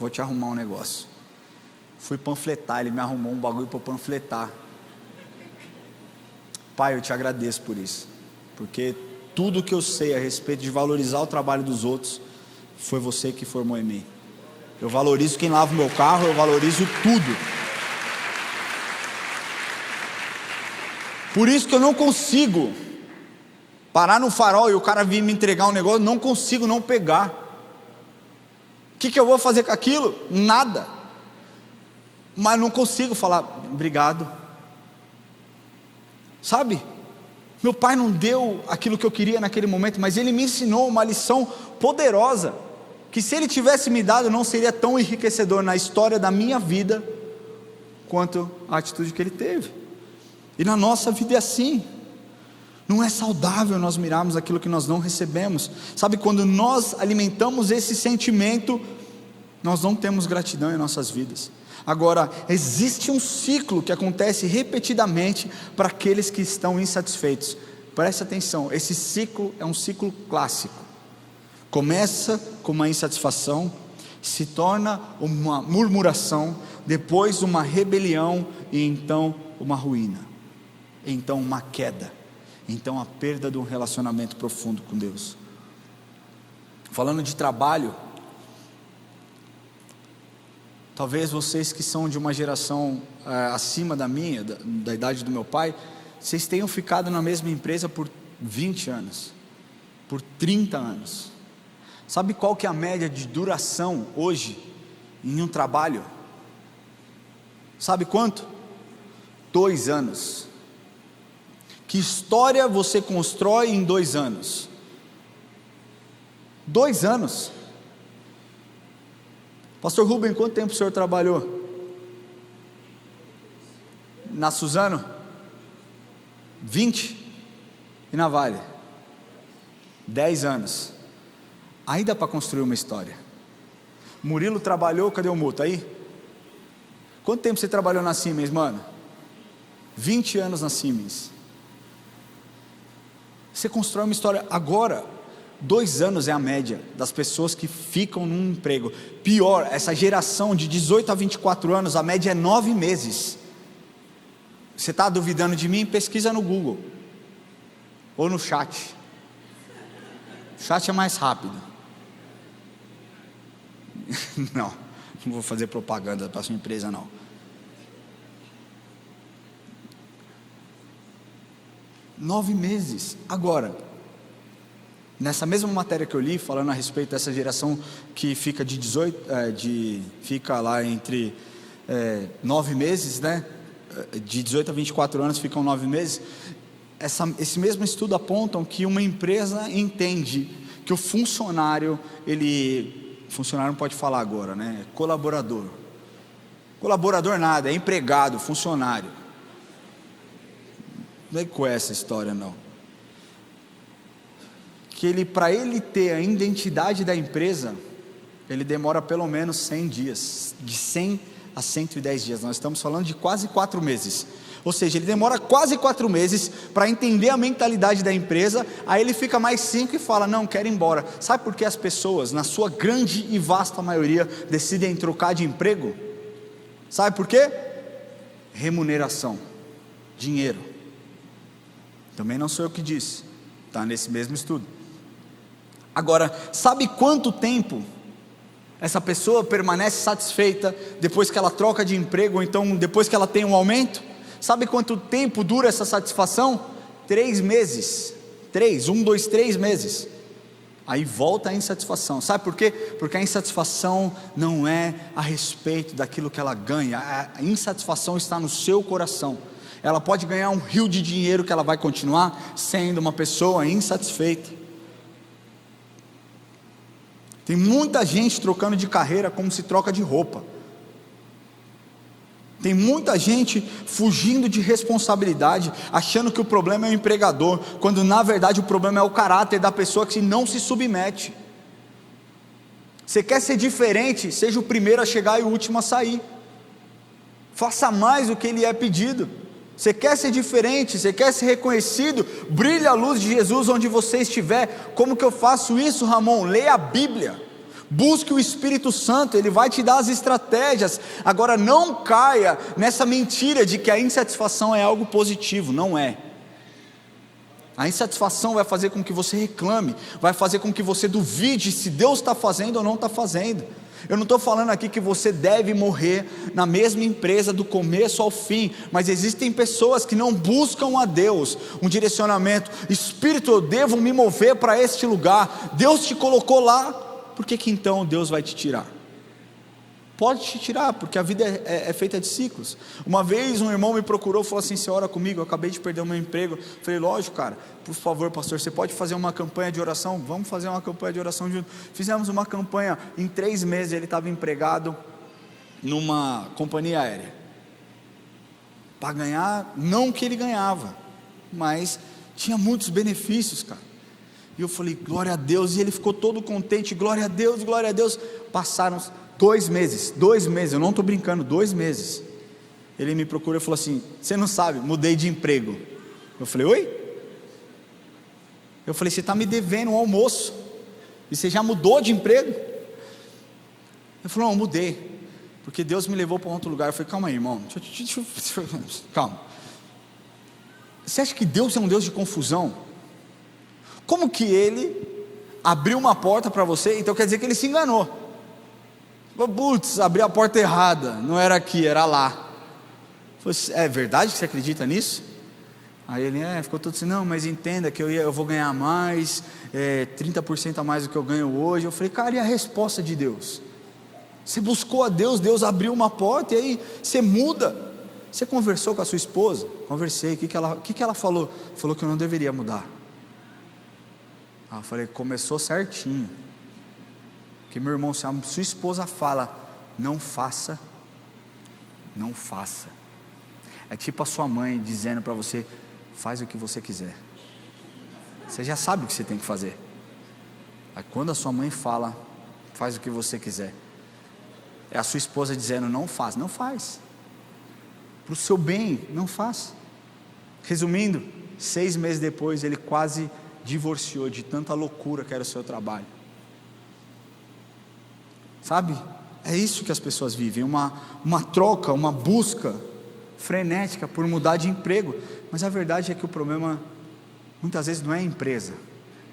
vou te arrumar um negócio. Fui panfletar, ele me arrumou um bagulho para panfletar. Pai, eu te agradeço por isso, porque tudo que eu sei a respeito de valorizar o trabalho dos outros, foi você que formou em mim. Eu valorizo quem lava o meu carro, eu valorizo tudo. Por isso que eu não consigo parar no farol e o cara vir me entregar um negócio, não consigo não pegar. O que eu vou fazer com aquilo? Nada. Mas não consigo falar, obrigado. Sabe? Meu pai não deu aquilo que eu queria naquele momento, mas ele me ensinou uma lição poderosa, que se ele tivesse me dado, não seria tão enriquecedor na história da minha vida, quanto a atitude que ele teve. E na nossa vida é assim. Não é saudável nós mirarmos aquilo que nós não recebemos. Sabe, quando nós alimentamos esse sentimento, nós não temos gratidão em nossas vidas. Agora, existe um ciclo que acontece repetidamente para aqueles que estão insatisfeitos. Preste atenção, esse ciclo é um ciclo clássico. Começa com uma insatisfação, se torna uma murmuração, depois uma rebelião e então uma ruína, então uma queda, então a perda de um relacionamento profundo com Deus. Falando de trabalho, talvez vocês que são de uma geração acima da minha, da idade do meu pai, vocês tenham ficado na mesma empresa por 20 anos, por 30 anos. Sabe qual que é a média de duração hoje em um trabalho? Sabe quanto? 2 anos. Que história você constrói em 2 anos? 2 anos. Pastor Rubem, quanto tempo o senhor trabalhou? Na Suzano? 20. E na Vale? 10 anos. Aí dá para construir uma história. Murilo trabalhou, cadê o Muto aí? Quanto tempo você trabalhou na Siemens, mano? 20 anos na Siemens. Você constrói uma história. Agora, 2 anos é a média das pessoas que ficam num emprego. Pior, essa geração de 18 a 24 anos, a média é 9 meses. Você está duvidando de mim? Pesquisa no Google ou no chat. O chat é mais rápido. Não vou fazer propaganda para a sua empresa não. Nove meses. Agora, nessa mesma matéria que eu li, falando a respeito dessa geração que fica fica lá entre 9 meses, né? De 18 a 24 anos ficam 9 meses. Esse mesmo estudo apontam que uma empresa entende que o funcionário não pode falar agora, né? Colaborador nada, é empregado, funcionário. Não é com essa história não. Que para ele ter a identidade da empresa, ele demora pelo menos 100 dias, de 100 a 110 dias, nós estamos falando de quase 4 meses, ou seja, ele demora quase 4 meses para entender a mentalidade da empresa, aí ele fica mais 5 e fala, não, quero ir embora. Sabe por que as pessoas, na sua grande e vasta maioria, decidem trocar de emprego? Sabe por quê? remuneração, dinheiro. Também não sou eu que disse, está nesse mesmo estudo. Agora, sabe quanto tempo essa pessoa permanece satisfeita depois que ela troca de emprego, ou então depois que ela tem um aumento? Sabe quanto tempo dura essa satisfação? 3 meses, 3 meses, aí volta a insatisfação. Sabe por quê? Porque a insatisfação não é a respeito daquilo que ela ganha, a insatisfação está no seu coração. Ela pode ganhar um rio de dinheiro que ela vai continuar sendo uma pessoa insatisfeita. Tem muita gente trocando de carreira como se troca de roupa. Tem muita gente fugindo de responsabilidade, achando que o problema é o empregador, quando na verdade o problema é o caráter da pessoa que não se submete. Você quer ser diferente? Seja o primeiro a chegar e o último a sair. Faça mais do que lhe é pedido. Você quer ser diferente? Você quer ser reconhecido? Brilhe a luz de Jesus onde você estiver. Como que eu faço isso, Ramon? Leia a Bíblia. Busque o Espírito Santo, Ele vai te dar as estratégias. Agora não caia nessa mentira de que a insatisfação é algo positivo. Não é. A insatisfação vai fazer com que você reclame, vai fazer com que você duvide se Deus está fazendo ou não está fazendo. Eu não estou falando aqui que você deve morrer na mesma empresa do começo ao fim, mas existem pessoas que não buscam a Deus, um direcionamento. Espírito, eu devo me mover para este lugar, Deus te colocou lá, por que então Deus vai te tirar? Pode te tirar, porque a vida é feita de ciclos. Uma vez um irmão me procurou e falou assim: você ora comigo, eu acabei de perder o meu emprego. Eu falei: lógico, cara, por favor, pastor, você pode fazer uma campanha de oração? Vamos fazer uma campanha de oração junto. Fizemos uma campanha, em 3 meses ele estava empregado numa companhia aérea, para ganhar, não o que ele ganhava, mas tinha muitos benefícios, cara. E eu falei: glória a Deus, e ele ficou todo contente, glória a Deus, glória a Deus. Passaram 2 meses, eu não estou brincando, 2 meses, ele me procurou e falou assim: você não sabe, mudei de emprego. Eu falei: oi? Eu falei: você está me devendo um almoço, e você já mudou de emprego? Ele falou: não, mudei, porque Deus me levou para outro lugar. Eu falei: calma aí, irmão, calma, você acha que Deus é um Deus de confusão? Como que Ele abriu uma porta para você, então quer dizer que Ele se enganou? Putz, abri a porta errada, não era aqui, era lá. Falei: é verdade que você acredita nisso? Aí ele ficou todo assim: não, mas entenda que eu vou ganhar mais, 30% a mais do que eu ganho hoje. Eu falei: cara, e a resposta de Deus? Você buscou a Deus, Deus abriu uma porta, e aí você muda. Você conversou com a sua esposa? Conversei. O que ela falou? Falou que eu não deveria mudar. Eu falei: começou certinho. Porque, meu irmão, se a sua esposa fala, não faça, não faça. É tipo a sua mãe dizendo para você: faz o que você quiser. Você já sabe o que você tem que fazer. Aí quando a sua mãe fala, faz o que você quiser, é a sua esposa dizendo: não faz, não faz. Para o seu bem, não faz. Resumindo, 6 meses depois, ele quase divorciou de tanta loucura que era o seu trabalho. Sabe, é isso que as pessoas vivem, uma troca, uma busca frenética por mudar de emprego. Mas a verdade é que o problema muitas vezes não é a empresa,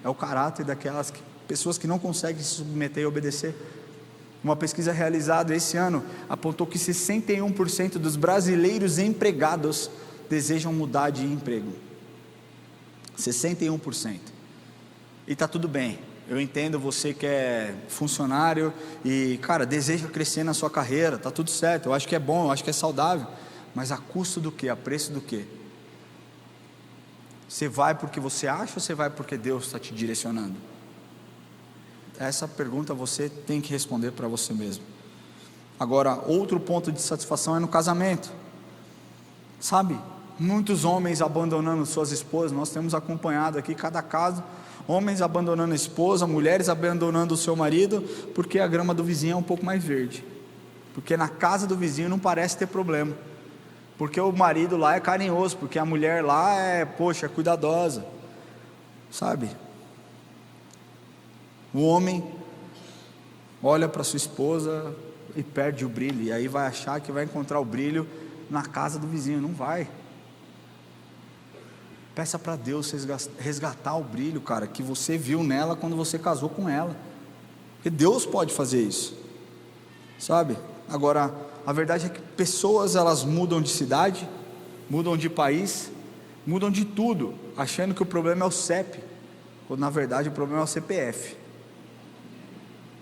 é o caráter daquelas pessoas que não conseguem se submeter e obedecer. Uma pesquisa realizada esse ano apontou que 61% dos brasileiros empregados desejam mudar de emprego. 61%. E está tudo bem. Eu entendo, você que é funcionário e, cara, deseja crescer na sua carreira, está tudo certo, eu acho que é bom, eu acho que é saudável, mas a custo do quê? A preço do quê? Você vai porque você acha ou você vai porque Deus está te direcionando? Essa pergunta você tem que responder para você mesmo. Agora, outro ponto de satisfação é no casamento. Sabe, muitos homens abandonando suas esposas, nós temos acompanhado aqui cada caso. Homens abandonando a esposa, mulheres abandonando o seu marido, porque a grama do vizinho é um pouco mais verde, porque na casa do vizinho não parece ter problema, porque o marido lá é carinhoso, porque a mulher lá é cuidadosa, sabe? O homem olha para sua esposa e perde o brilho, e aí vai achar que vai encontrar o brilho na casa do vizinho, não vai. Peça para Deus resgatar o brilho, cara, que você viu nela quando você casou com ela, porque Deus pode fazer isso, sabe? Agora, a verdade é que pessoas, elas mudam de cidade, mudam de país, mudam de tudo, achando que o problema é o CEP, quando na verdade o problema é o CPF.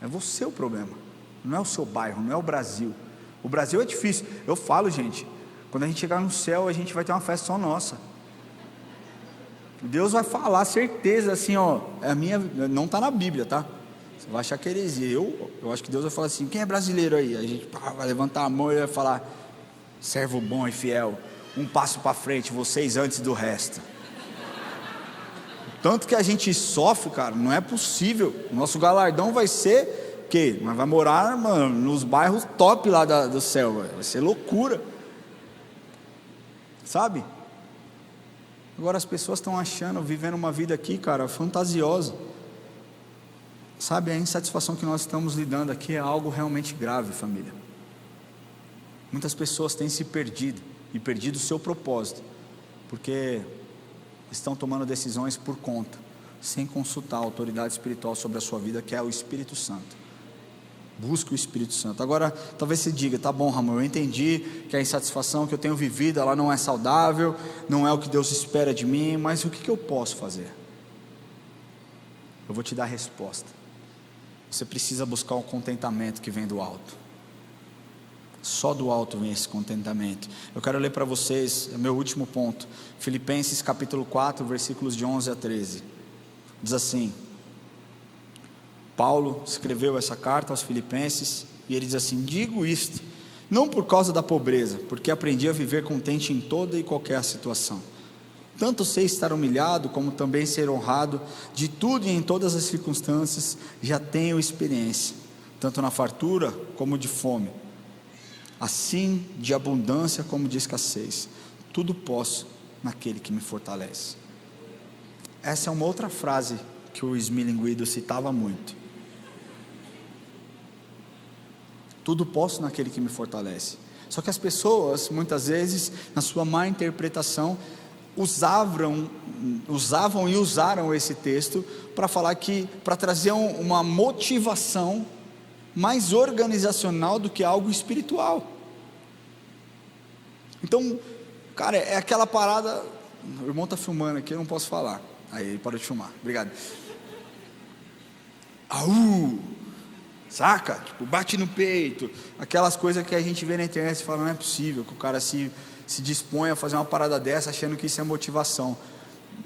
É você o problema, não é o seu bairro, não é o Brasil. O Brasil é difícil, eu falo, gente, quando a gente chegar no céu, a gente vai ter uma festa só nossa. Deus vai falar, certeza, assim, ó, a minha, não está na Bíblia, tá? Você vai achar que é heresia. Eu acho que Deus vai falar assim: quem é brasileiro aí? A gente vai levantar a mão e vai falar: servo bom e fiel, um passo para frente, vocês antes do resto. Tanto que a gente sofre, cara, não é possível. Nosso galardão vai ser que nós vamos morar, mano, nos bairros top lá do céu, vai ser loucura, sabe? Agora as pessoas estão achando, vivendo uma vida aqui, cara, fantasiosa, sabe? A insatisfação que nós estamos lidando aqui é algo realmente grave, família. Muitas pessoas têm se perdido e perdido o seu propósito, porque estão tomando decisões por conta, sem consultar a autoridade espiritual sobre a sua vida, que é o Espírito Santo. Busque o Espírito Santo. Agora, talvez você diga: tá bom, Ramon, eu entendi que a insatisfação que eu tenho vivido, ela não é saudável, não é o que Deus espera de mim, mas o que eu posso fazer? Eu vou te dar a resposta. Você precisa buscar o contentamento que vem do alto. Só do alto vem esse contentamento. Eu quero ler para vocês, é meu último ponto, Filipenses capítulo 4, versículos de 11 a 13. Diz assim: Paulo escreveu essa carta aos Filipenses, e ele diz assim: digo isto, não por causa da pobreza, porque aprendi a viver contente em toda e qualquer situação. Tanto sei estar humilhado, como também ser honrado, de tudo e em todas as circunstâncias, já tenho experiência, tanto na fartura como de fome, assim de abundância como de escassez, tudo posso naquele que me fortalece. Essa é uma outra frase que o Smilling Guido citava muito. Tudo posso naquele que me fortalece. Só que as pessoas, muitas vezes, na sua má interpretação, usavam e usaram esse texto para falar que, para trazer uma motivação mais organizacional do que algo espiritual. Então, cara, é aquela parada. O irmão está filmando aqui, eu não posso falar. Aí ele parou de filmar, obrigado. Saca? Tipo, bate no peito, aquelas coisas que a gente vê na internet e fala: não é possível que o cara se dispõe a fazer uma parada dessa achando que isso é motivação.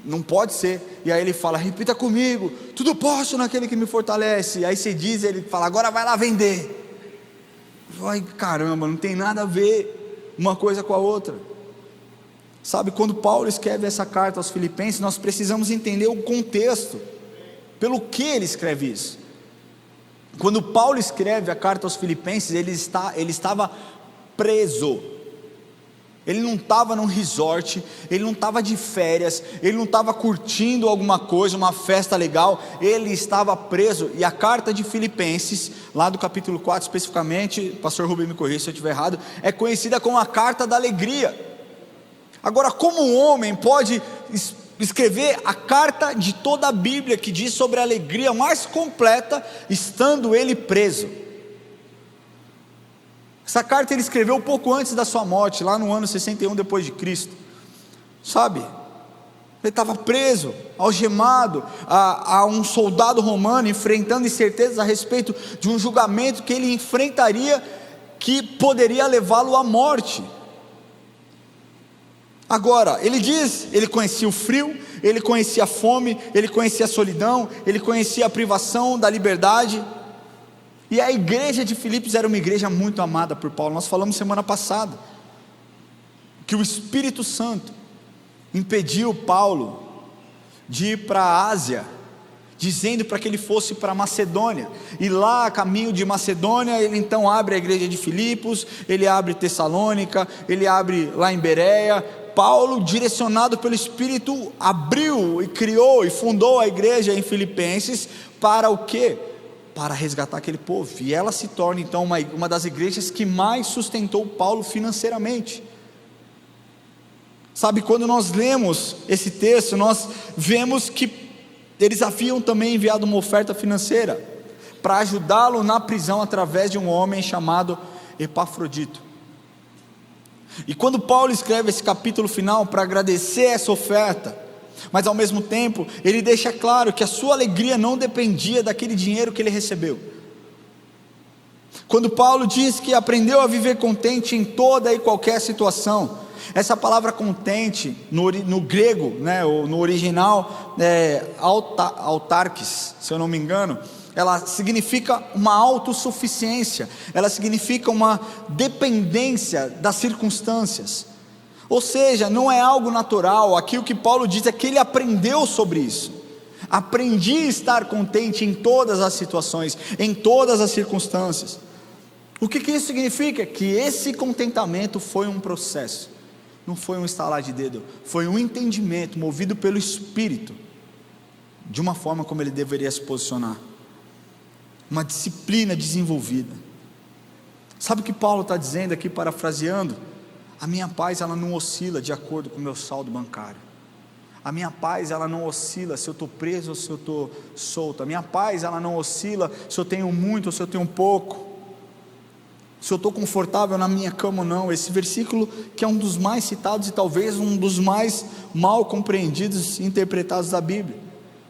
Não pode ser. E aí ele fala: repita comigo, tudo posso naquele que me fortalece. E aí você diz, ele fala: agora vai lá vender. Vai, caramba, não tem nada a ver uma coisa com a outra. Sabe, quando Paulo escreve essa carta aos Filipenses, nós precisamos entender o contexto, pelo que ele escreve isso. Quando Paulo escreve a carta aos Filipenses, ele estava preso. Ele não estava num resort, ele não estava de férias, ele não estava curtindo alguma coisa, uma festa legal, ele estava preso. E a carta de Filipenses, lá do capítulo 4 especificamente, pastor Rubem me corrija se eu estiver errado, é conhecida como a carta da alegria. Agora, como um homem pode escrever a carta de toda a Bíblia, que diz sobre a alegria mais completa, estando ele preso? Essa carta ele escreveu pouco antes da sua morte, lá no ano 61 depois de Cristo, sabe? Ele estava preso, algemado a um soldado romano, enfrentando incertezas a respeito de um julgamento que ele enfrentaria, que poderia levá-lo à morte. Agora, ele diz, ele conhecia o frio, ele conhecia a fome, ele conhecia a solidão, ele conhecia a privação da liberdade. E a igreja de Filipos era uma igreja muito amada por Paulo. Nós falamos semana passada que o Espírito Santo impediu Paulo de ir para a Ásia, dizendo para que ele fosse para Macedônia, e lá a caminho de Macedônia, ele então abre a igreja de Filipos, ele abre Tessalônica, ele abre lá em Bereia. Paulo, direcionado pelo Espírito, abriu e criou e fundou a igreja em Filipenses, para o quê? Para resgatar aquele povo, e ela se torna então uma das igrejas que mais sustentou Paulo financeiramente. Sabe, quando nós lemos esse texto, nós vemos que eles haviam também enviado uma oferta financeira para ajudá-lo na prisão através de um homem chamado Epafrodito. E quando Paulo escreve esse capítulo final para agradecer essa oferta, mas ao mesmo tempo ele deixa claro que a sua alegria não dependia daquele dinheiro que ele recebeu. Quando Paulo diz que aprendeu a viver contente em toda e qualquer situação, essa palavra contente no grego, né, ou no original, autarkes, se eu não me engano, ela significa uma autossuficiência, ela significa uma dependência das circunstâncias. Ou seja, não é algo natural. Aqui o que Paulo diz é que ele aprendeu sobre isso. Aprendi a estar contente em todas as situações, em todas as circunstâncias. O que isso significa? Que esse contentamento foi um processo, não foi um estalar de dedo, foi um entendimento movido pelo Espírito, de uma forma como ele deveria se posicionar, uma disciplina desenvolvida. Sabe o que Paulo está dizendo aqui, parafraseando? A minha paz, ela não oscila de acordo com o meu saldo bancário. A minha paz, ela não oscila se eu estou preso ou se eu estou solto. A minha paz, ela não oscila se eu tenho muito ou se eu tenho pouco, se eu estou confortável na minha cama ou não. Esse versículo que é um dos mais citados e talvez um dos mais mal compreendidos e interpretados da Bíblia,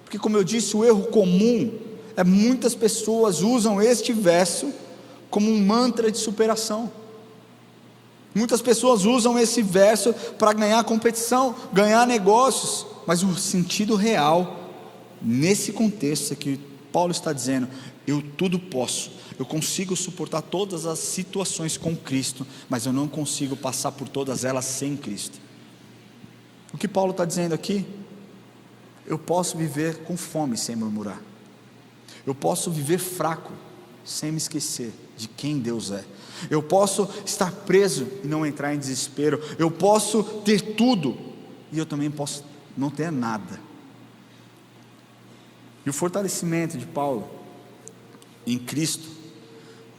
porque, como eu disse, o erro comum é muitas pessoas usam este verso como um mantra de superação. Muitas pessoas usam esse verso para ganhar competição, ganhar negócios, mas o sentido real nesse contexto é que Paulo está dizendo: eu tudo posso, eu consigo suportar todas as situações com Cristo, mas eu não consigo passar por todas elas sem Cristo. O que Paulo está dizendo aqui? Eu posso viver com fome sem murmurar, eu posso viver fraco sem me esquecer de quem Deus é, eu posso estar preso e não entrar em desespero, eu posso ter tudo e eu também posso não ter nada. E o fortalecimento de Paulo em Cristo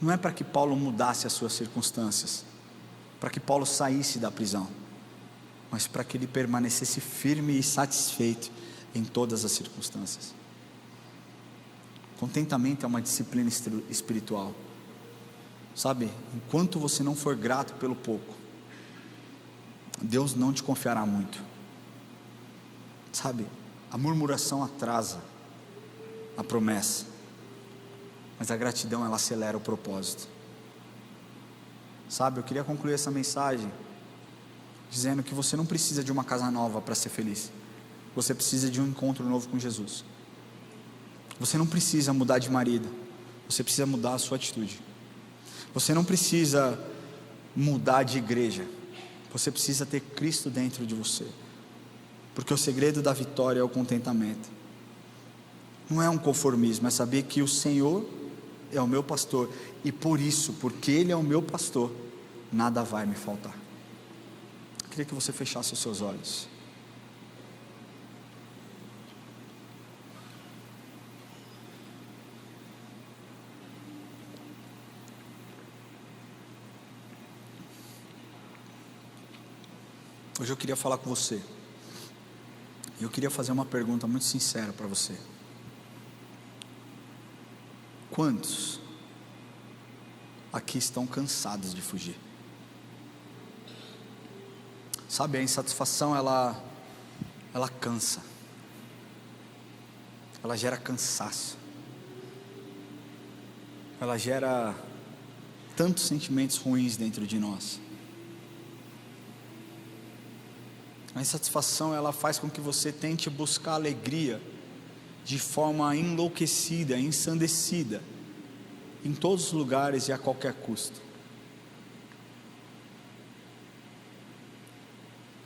não é para que Paulo mudasse as suas circunstâncias, para que Paulo saísse da prisão, mas para que ele permanecesse firme e satisfeito em todas as circunstâncias. Contentamento é uma disciplina espiritual. Sabe, enquanto você não for grato pelo pouco, Deus não te confiará muito. Sabe, a murmuração atrasa a promessa, mas a gratidão, ela acelera o propósito. Sabe, eu queria concluir essa mensagem dizendo que você não precisa de uma casa nova para ser feliz, você precisa de um encontro novo com Jesus. Você não precisa mudar de marido, você precisa mudar a sua atitude. Você não precisa mudar de igreja, você precisa ter Cristo dentro de você, porque o segredo da vitória é o contentamento. Não é um conformismo, é saber que o Senhor é o meu pastor, e por isso, porque Ele é o meu pastor, nada vai me faltar. Eu queria que você fechasse os seus olhos. Hoje eu queria falar com você, e eu queria fazer uma pergunta muito sincera para você. Quantos aqui estão cansados de fugir? Sabe, a insatisfação, ela cansa, ela gera cansaço, ela gera tantos sentimentos ruins dentro de nós. A insatisfação, ela faz com que você tente buscar alegria de forma enlouquecida, ensandecida, em todos os lugares e a qualquer custo.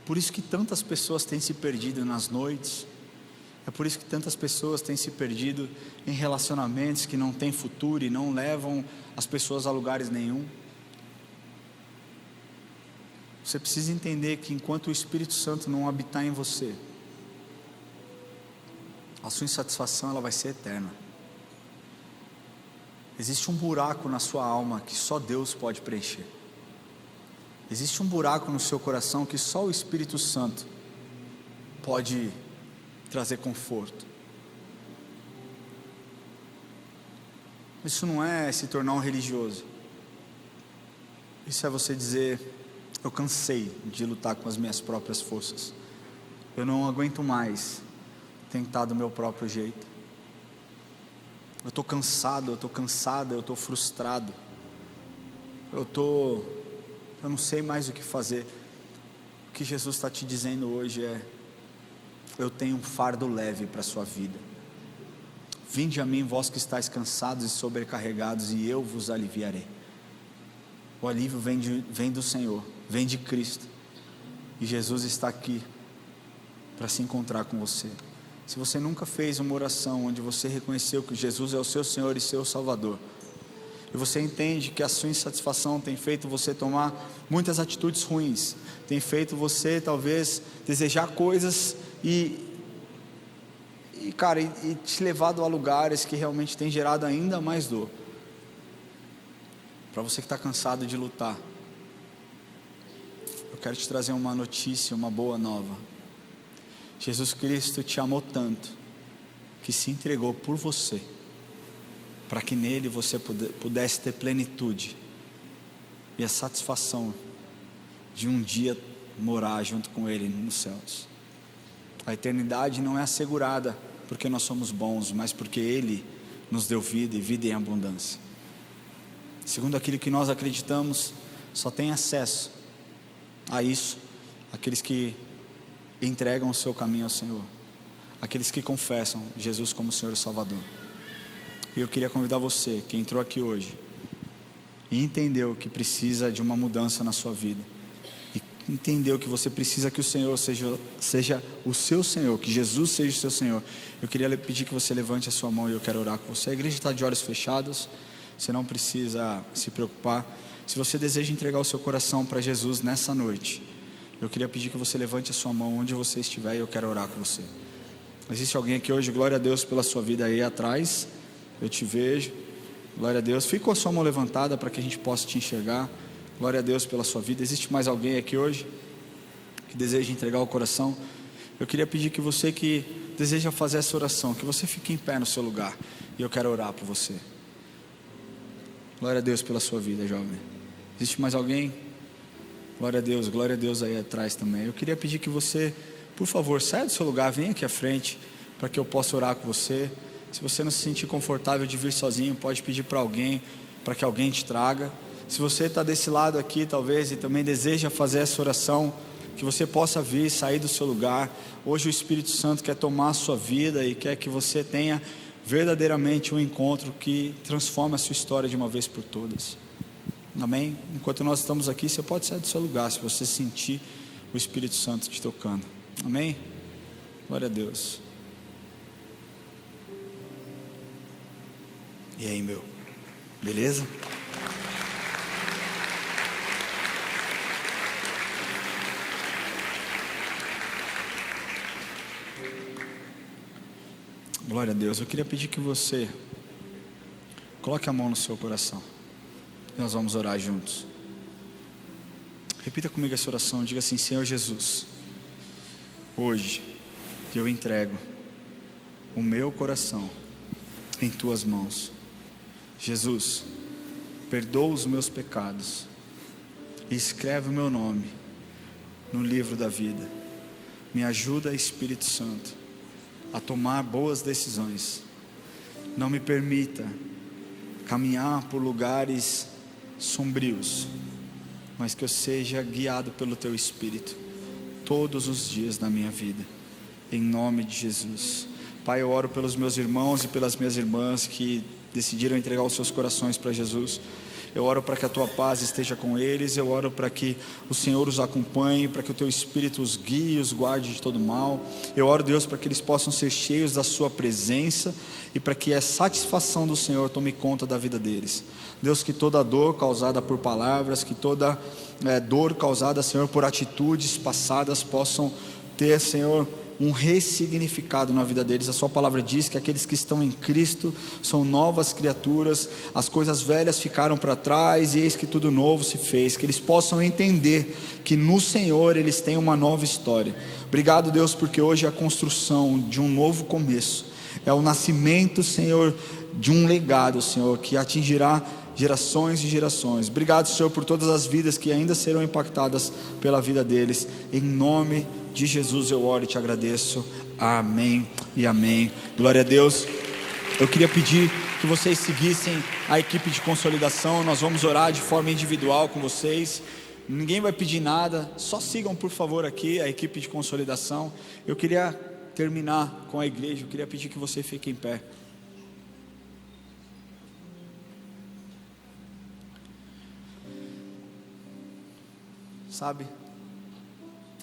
Por isso que tantas pessoas têm se perdido nas noites, é por isso que tantas pessoas têm se perdido em relacionamentos que não têm futuro e não levam as pessoas a lugares nenhum. Você precisa entender que enquanto o Espírito Santo não habitar em você, a sua insatisfação, ela vai ser eterna. Existe um buraco na sua alma que só Deus pode preencher. Existe um buraco no seu coração que só o Espírito Santo pode trazer conforto. Isso não é se tornar um religioso. Isso é você dizer: eu cansei de lutar com as minhas próprias forças. Eu não aguento mais tentar do meu próprio jeito. Eu estou cansado, eu estou cansada, eu estou frustrado. Eu não sei mais o que fazer. O que Jesus está te dizendo hoje é: eu tenho um fardo leve para a sua vida. Vinde a mim, vós que estáis cansados e sobrecarregados, e eu vos aliviarei. O alívio vem do Senhor, vem de Cristo. E Jesus está aqui para se encontrar com você. Se você nunca fez uma oração onde você reconheceu que Jesus é o seu Senhor e seu Salvador, e você entende que a sua insatisfação tem feito você tomar muitas atitudes ruins, tem feito você talvez desejar coisas e te levado a lugares que realmente tem gerado ainda mais dor. Para você que está cansado de lutar, eu quero te trazer uma notícia, uma boa nova. Jesus Cristo te amou tanto que se entregou por você, para que nele você pudesse ter plenitude e a satisfação de um dia morar junto com Ele nos céus. A eternidade não é assegurada porque nós somos bons, mas porque Ele nos deu vida e vida em abundância. Segundo aquilo que nós acreditamos, só tem acesso a isso aqueles que entregam o seu caminho ao Senhor, aqueles que confessam Jesus como Senhor e Salvador. E eu queria convidar você que entrou aqui hoje e entendeu que precisa de uma mudança na sua vida, e entendeu que você precisa que o Senhor seja o seu Senhor, que Jesus seja o seu Senhor. Eu queria pedir que você levante a sua mão e eu quero orar com você. A igreja está de olhos fechados, você não precisa se preocupar. Se você deseja entregar o seu coração para Jesus nessa noite, eu queria pedir que você levante a sua mão onde você estiver e eu quero orar com você. Existe alguém aqui hoje? Glória a Deus pela sua vida aí atrás, eu te vejo. Glória a Deus. Fica com a sua mão levantada para que a gente possa te enxergar. Glória a Deus pela sua vida. Existe mais alguém aqui hoje que deseja entregar o coração? Eu queria pedir que você que deseja fazer essa oração, que você fique em pé no seu lugar, e eu quero orar por você. Glória a Deus pela sua vida, jovem. Existe mais alguém? Glória a Deus aí atrás também. Eu queria pedir que você, por favor, saia do seu lugar, venha aqui à frente, para que eu possa orar com você. Se você não se sentir confortável de vir sozinho, pode pedir para alguém, para que alguém te traga. Se você está desse lado aqui talvez e também deseja fazer essa oração, que você possa vir, sair do seu lugar. Hoje o Espírito Santo quer tomar a sua vida e quer que você tenha verdadeiramente um encontro que transforma a sua história de uma vez por todas. Amém? Enquanto nós estamos aqui, você pode sair do seu lugar se você sentir o Espírito Santo te tocando. Amém? Glória a Deus. E aí, meu? Beleza? Glória a Deus. Eu queria pedir que você coloque a mão no seu coração. Nós vamos orar juntos. Repita comigo essa oração. Diga assim: Senhor Jesus, hoje eu entrego o meu coração em tuas mãos. Jesus, perdoa os meus pecados e escreve o meu nome no livro da vida. Me ajuda, Espírito Santo, a tomar boas decisões. Não me permita caminhar por lugares sombrios, mas que eu seja guiado pelo Teu Espírito todos os dias da minha vida, em nome de Jesus. Pai, eu oro pelos meus irmãos e pelas minhas irmãs que decidiram entregar os seus corações para Jesus. Eu oro para que a Tua paz esteja com eles. Eu oro para que o Senhor os acompanhe, para que o Teu Espírito os guie e os guarde de todo mal. Eu oro, Deus, para que eles possam ser cheios da Sua presença e para que a satisfação do Senhor tome conta da vida deles. Deus, que toda dor causada por palavras, que toda dor causada, Senhor, por atitudes passadas possam ter, Senhor, um ressignificado na vida deles. A sua palavra diz que aqueles que estão em Cristo são novas criaturas, as coisas velhas ficaram para trás e eis que tudo novo se fez, que eles possam entender que no Senhor eles têm uma nova história. Obrigado, Deus, porque hoje é a construção de um novo começo, é o nascimento, Senhor, de um legado, Senhor, que atingirá gerações e gerações. Obrigado, Senhor, por todas as vidas que ainda serão impactadas pela vida deles. Em nome de Jesus eu oro e te agradeço. Amém e amém. Glória a Deus. Eu queria pedir que vocês seguissem a equipe de consolidação. Nós vamos orar de forma individual com vocês. Ninguém vai pedir nada, só sigam por favor aqui a equipe de consolidação. Eu queria terminar com a igreja, eu queria pedir que você fique em pé. Sabe,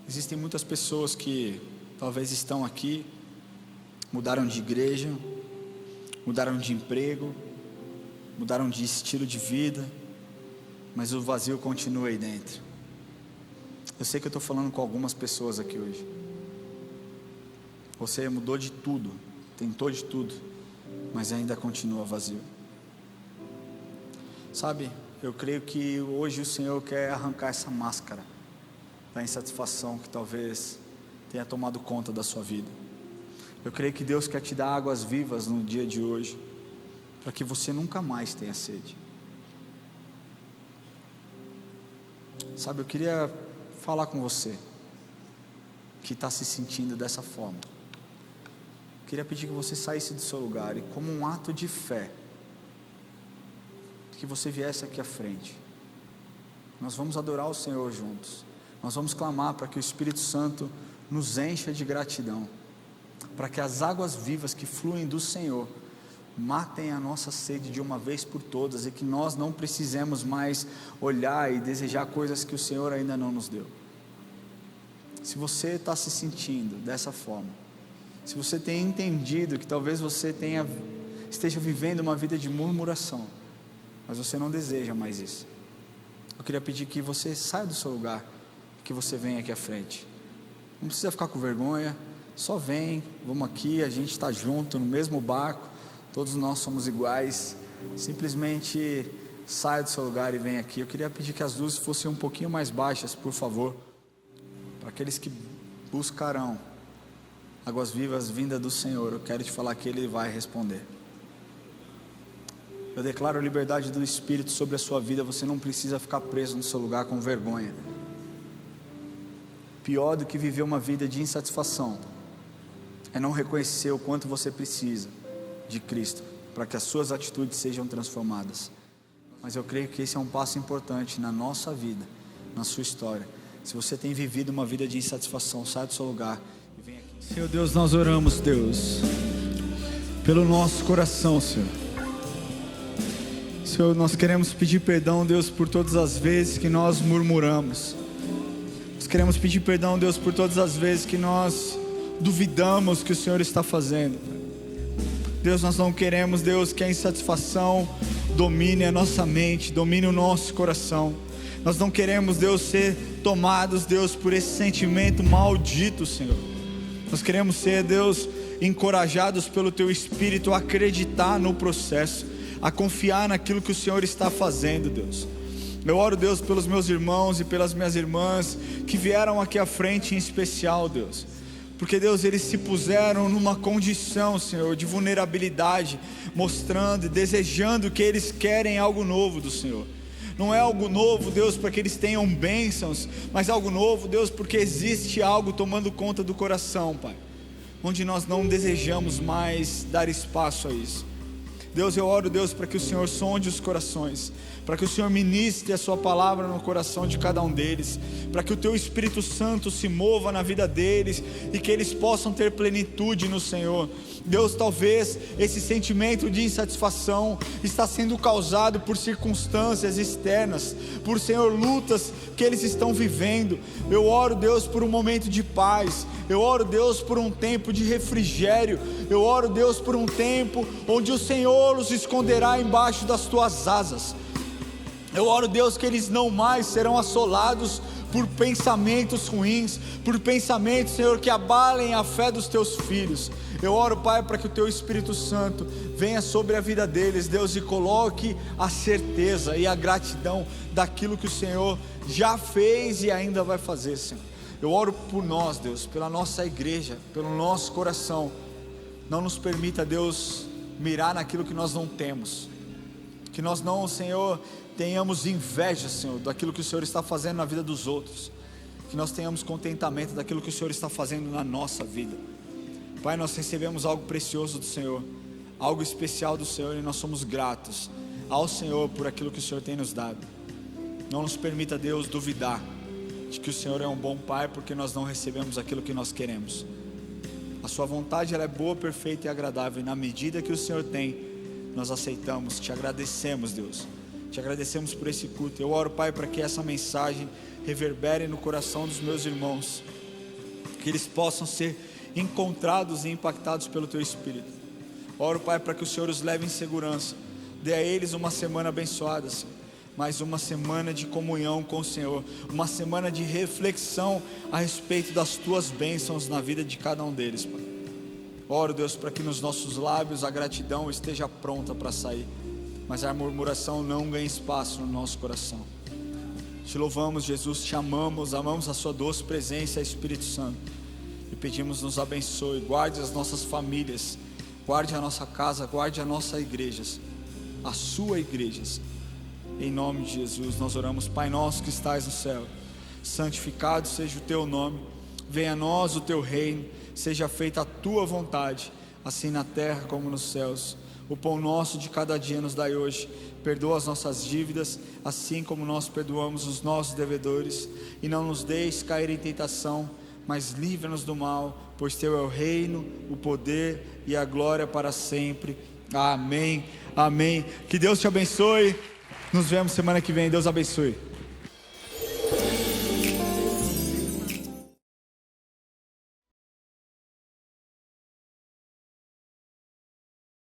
existem muitas pessoas que talvez estão aqui, mudaram de igreja, mudaram de emprego, mudaram de estilo de vida, mas o vazio continua aí dentro. Eu sei que eu estou falando com algumas pessoas aqui hoje. Você mudou de tudo, tentou de tudo, mas ainda continua vazio. Sabe, eu creio que hoje o Senhor quer arrancar essa máscara da insatisfação que talvez tenha tomado conta da sua vida. Eu creio que Deus quer te dar águas vivas no dia de hoje, para que você nunca mais tenha sede. Sabe, eu queria falar com você que está se sentindo dessa forma. Eu queria pedir que você saísse do seu lugar e, como um ato de fé, que você viesse aqui à frente. Nós vamos adorar o Senhor juntos. Nós vamos clamar para que o Espírito Santo nos encha de gratidão, para que as águas vivas que fluem do Senhor matem a nossa sede de uma vez por todas, e que nós não precisemos mais olhar e desejar coisas que o Senhor ainda não nos deu. Se você está se sentindo dessa forma, se você tem entendido que talvez você esteja vivendo uma vida de murmuração, mas você não deseja mais isso, eu queria pedir que você saia do seu lugar, que você venha aqui à frente. Não precisa ficar com vergonha, só vem, vamos aqui, a gente está junto no mesmo barco, todos nós somos iguais. Simplesmente saia do seu lugar e vem aqui. Eu queria pedir que as luzes fossem um pouquinho mais baixas, por favor, para aqueles que buscarão águas vivas vinda do Senhor. Eu quero te falar que Ele vai responder. Eu declaro a liberdade do Espírito sobre a sua vida. Você não precisa ficar preso no seu lugar com vergonha. Pior do que viver uma vida de insatisfação é não reconhecer o quanto você precisa de Cristo, para que as suas atitudes sejam transformadas. Mas eu creio que esse é um passo importante na nossa vida, na sua história. Se você tem vivido uma vida de insatisfação, sai do seu lugar e vem aqui. Senhor Deus, nós oramos, Deus, pelo nosso coração, Senhor. Senhor, nós queremos pedir perdão, Deus, por todas as vezes que nós murmuramos. Nós queremos pedir perdão, Deus, por todas as vezes que nós duvidamos que o Senhor está fazendo. Deus, nós não queremos, Deus, que a insatisfação domine a nossa mente, domine o nosso coração. Nós não queremos, Deus, ser tomados, Deus, por esse sentimento maldito, Senhor. Nós queremos ser, Deus, encorajados pelo Teu Espírito a acreditar no processo, a confiar naquilo que o Senhor está fazendo, Deus. Eu oro, Deus, pelos meus irmãos e pelas minhas irmãs que vieram aqui à frente em especial, Deus, porque, Deus, eles se puseram numa condição, Senhor, de vulnerabilidade, mostrando e desejando que eles querem algo novo do Senhor. Não é algo novo, Deus, para que eles tenham bênçãos, mas algo novo, Deus, porque existe algo tomando conta do coração, Pai, onde nós não desejamos mais dar espaço a isso. Deus, eu oro, Deus, para que o Senhor sonde os corações, para que o Senhor ministre a sua palavra no coração de cada um deles, para que o Teu Espírito Santo se mova na vida deles e que eles possam ter plenitude no Senhor. Deus, talvez esse sentimento de insatisfação está sendo causado por circunstâncias externas, por, Senhor, lutas que eles estão vivendo. Eu oro, Deus, por um momento de paz. Eu oro, Deus, por um tempo de refrigério. Eu oro, Deus, por um tempo onde o Senhor os esconderá embaixo das Tuas asas. Eu oro, Deus, que eles não mais serão assolados por pensamentos ruins, por pensamentos, Senhor, que abalem a fé dos teus filhos. Eu oro, Pai, para que o teu Espírito Santo venha sobre a vida deles, Deus, e coloque a certeza e a gratidão daquilo que o Senhor já fez e ainda vai fazer, Senhor. Eu oro por nós, Deus, pela nossa igreja, pelo nosso coração. Não nos permita, Deus, mirar naquilo que nós não temos, que nós não, Senhor, tenhamos inveja, Senhor, daquilo que o Senhor está fazendo na vida dos outros, que nós tenhamos contentamento daquilo que o Senhor está fazendo na nossa vida. Pai, nós recebemos algo precioso do Senhor, algo especial do Senhor, e nós somos gratos ao Senhor por aquilo que o Senhor tem nos dado. Não nos permita, Deus, duvidar de que o Senhor é um bom Pai, porque nós não recebemos aquilo que nós queremos. A sua vontade, ela é boa, perfeita e agradável, e na medida que o Senhor tem, nós aceitamos. Te agradecemos, Deus, te agradecemos por esse culto. Eu oro, Pai, para que essa mensagem reverbere no coração dos meus irmãos, que eles possam ser encontrados e impactados pelo teu Espírito. Oro, Pai, para que o Senhor os leve em segurança, dê a eles uma semana abençoada, Senhor, mais uma semana de comunhão com o Senhor, uma semana de reflexão a respeito das tuas bênçãos na vida de cada um deles, Pai. Oro, Deus, para que nos nossos lábios a gratidão esteja pronta para sair, mas a murmuração não ganhe espaço no nosso coração. Te louvamos, Jesus, te amamos a sua doce presença, Espírito Santo, e pedimos, nos abençoe, guarde as nossas famílias, guarde a nossa casa, guarde a nossa igreja, a sua igreja. Em nome de Jesus nós oramos. Pai nosso que estais no céu, santificado seja o teu nome, venha a nós o teu reino, seja feita a tua vontade, assim na terra como nos céus. O pão nosso de cada dia nos dai hoje, perdoa as nossas dívidas, assim como nós perdoamos os nossos devedores, e não nos deixes cair em tentação, mas livra-nos do mal, pois teu é o reino, o poder e a glória para sempre. Amém, amém. Que Deus te abençoe. Nos vemos semana que vem. Deus abençoe.